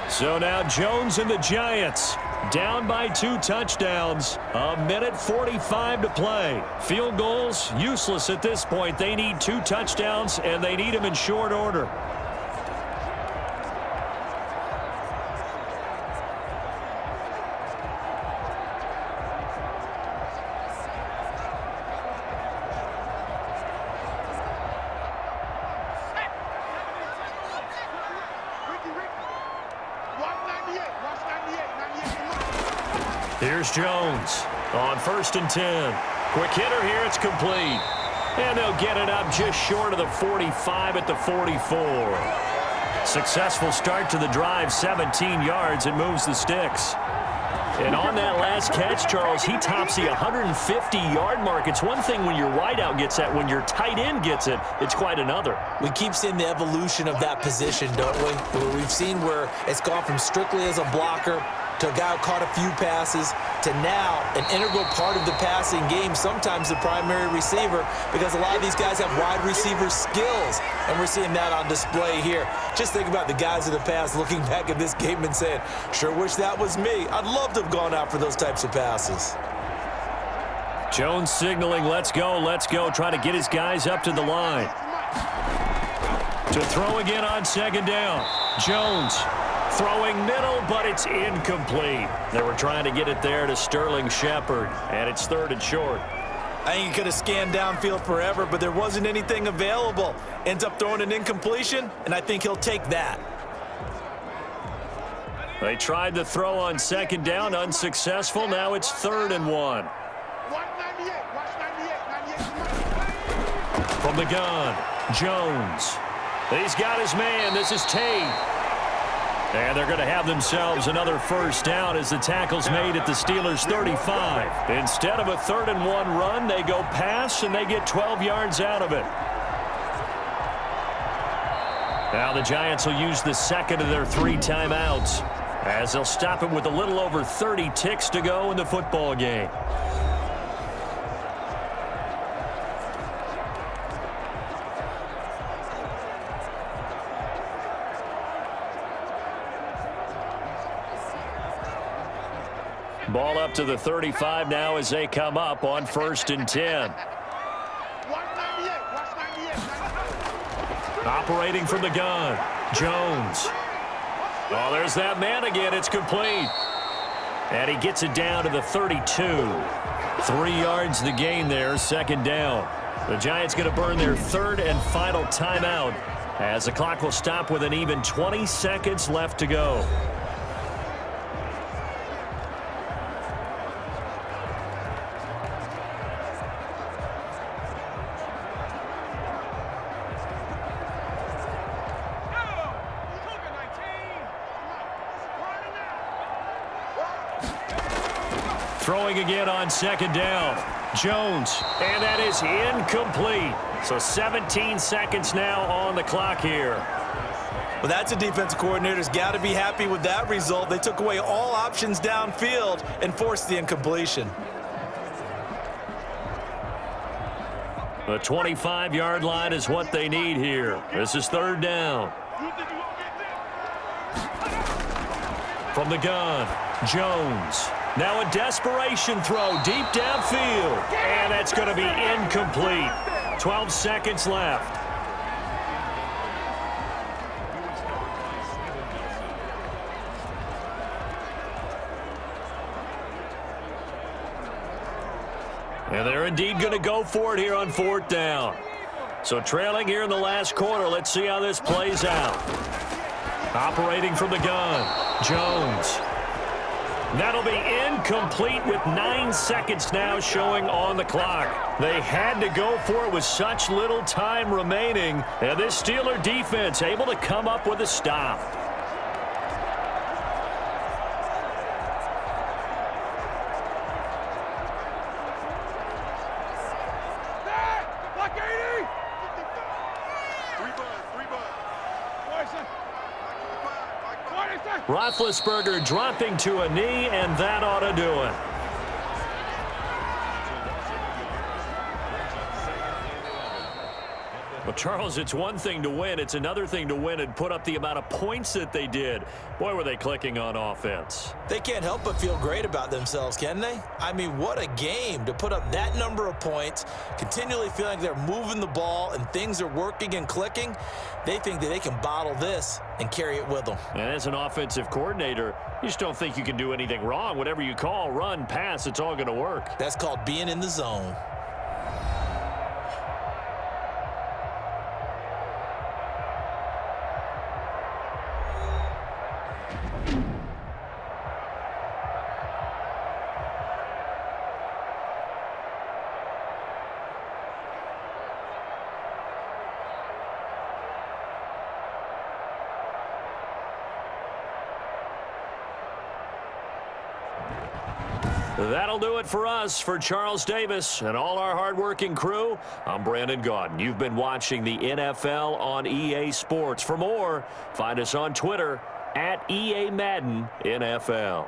S2: So now Jones and the Giants down by 2 touchdowns. 1:45 to play. Field goals useless at this point. They need 2 touchdowns, and they need them in short order. Here's Jones on 1st and 10. Quick hitter here. It's complete. And they'll get it up just short of the 45 at the 44. Successful start to the drive, 17 yards, and moves the sticks. And on that last catch, Charles, he tops the 150-yard mark. It's one thing when your wideout gets that. When your tight end gets it, it's quite another.
S4: We keep seeing the evolution of that position, don't we? We've seen where it's gone from strictly as a blocker to a guy who caught a few passes to now an integral part of the passing game, sometimes the primary receiver, because a lot of these guys have wide receiver skills, and we're seeing that on display here. Just think about the guys of the past looking back at this game and saying, sure wish that was me. I'd love to have gone out for those types of passes.
S2: Jones signaling, let's go, trying to get his guys up to the line. To throw again on 2nd down. Jones throwing middle, but it's incomplete. They were trying to get it there to Sterling Shepard, and it's 3rd and short.
S3: I think he could have scanned downfield forever, but there wasn't anything available. Ends up throwing an incompletion, and I think he'll take that.
S2: They tried the throw on 2nd down, unsuccessful. Now it's 3rd and 1. From the gun, Jones. He's got his man. This is Tate. And they're going to have themselves another 1st down as the tackle's made at the Steelers' 35. Instead of a 3rd and 1 run, they go pass, and they get 12 yards out of it. Now the Giants will use the 2nd of their 3 timeouts as they'll stop it with a little over 30 ticks to go in the football game. Ball up to the 35 now as they come up on 1st and 10. Operating from the gun, Jones. Oh, there's that man again. It's complete. And he gets it down to the 32. 3 yards the gain there, 2nd down. The Giants going to burn their 3rd and final timeout as the clock will stop with an even 20 seconds left to go. Throwing again on 2nd down. Jones, and that is incomplete. So 17 seconds now on the clock here.
S3: Well, that's a defensive coordinator's got to be happy with that result. They took away all options downfield and forced the incompletion.
S2: The 25-yard line is what they need here. This is third down. From the gun, Jones. Now a desperation throw deep downfield. And that's going to be incomplete. 12 seconds left. And they're indeed going to go for it here on fourth down. So trailing here in the last quarter, let's see how this plays out. Operating from the gun, Jones. That'll be incomplete with 9 seconds now showing on the clock. They had to go for it with such little time remaining. And this Steeler defense able to come up with a stop. Roethlisberger dropping to a knee, and that ought to do it. Well, Charles, it's one thing to win. It's another thing to win and put up the amount of points that they did. Boy, were they clicking on offense.
S4: They can't help but feel great about themselves, can they? I mean, what a game to put up that number of points, continually feeling like they're moving the ball and things are working and clicking. They think that they can bottle this and carry it with them.
S2: And as an offensive coordinator, you just don't think you can do anything wrong. Whatever you call, run, pass, it's all going to work.
S4: That's called being in the zone.
S2: That'll do it for us. For Charles Davis and all our hardworking crew, I'm Brandon Gaudin. You've been watching the NFL on EA Sports. For more, find us on Twitter @EA Madden NFL.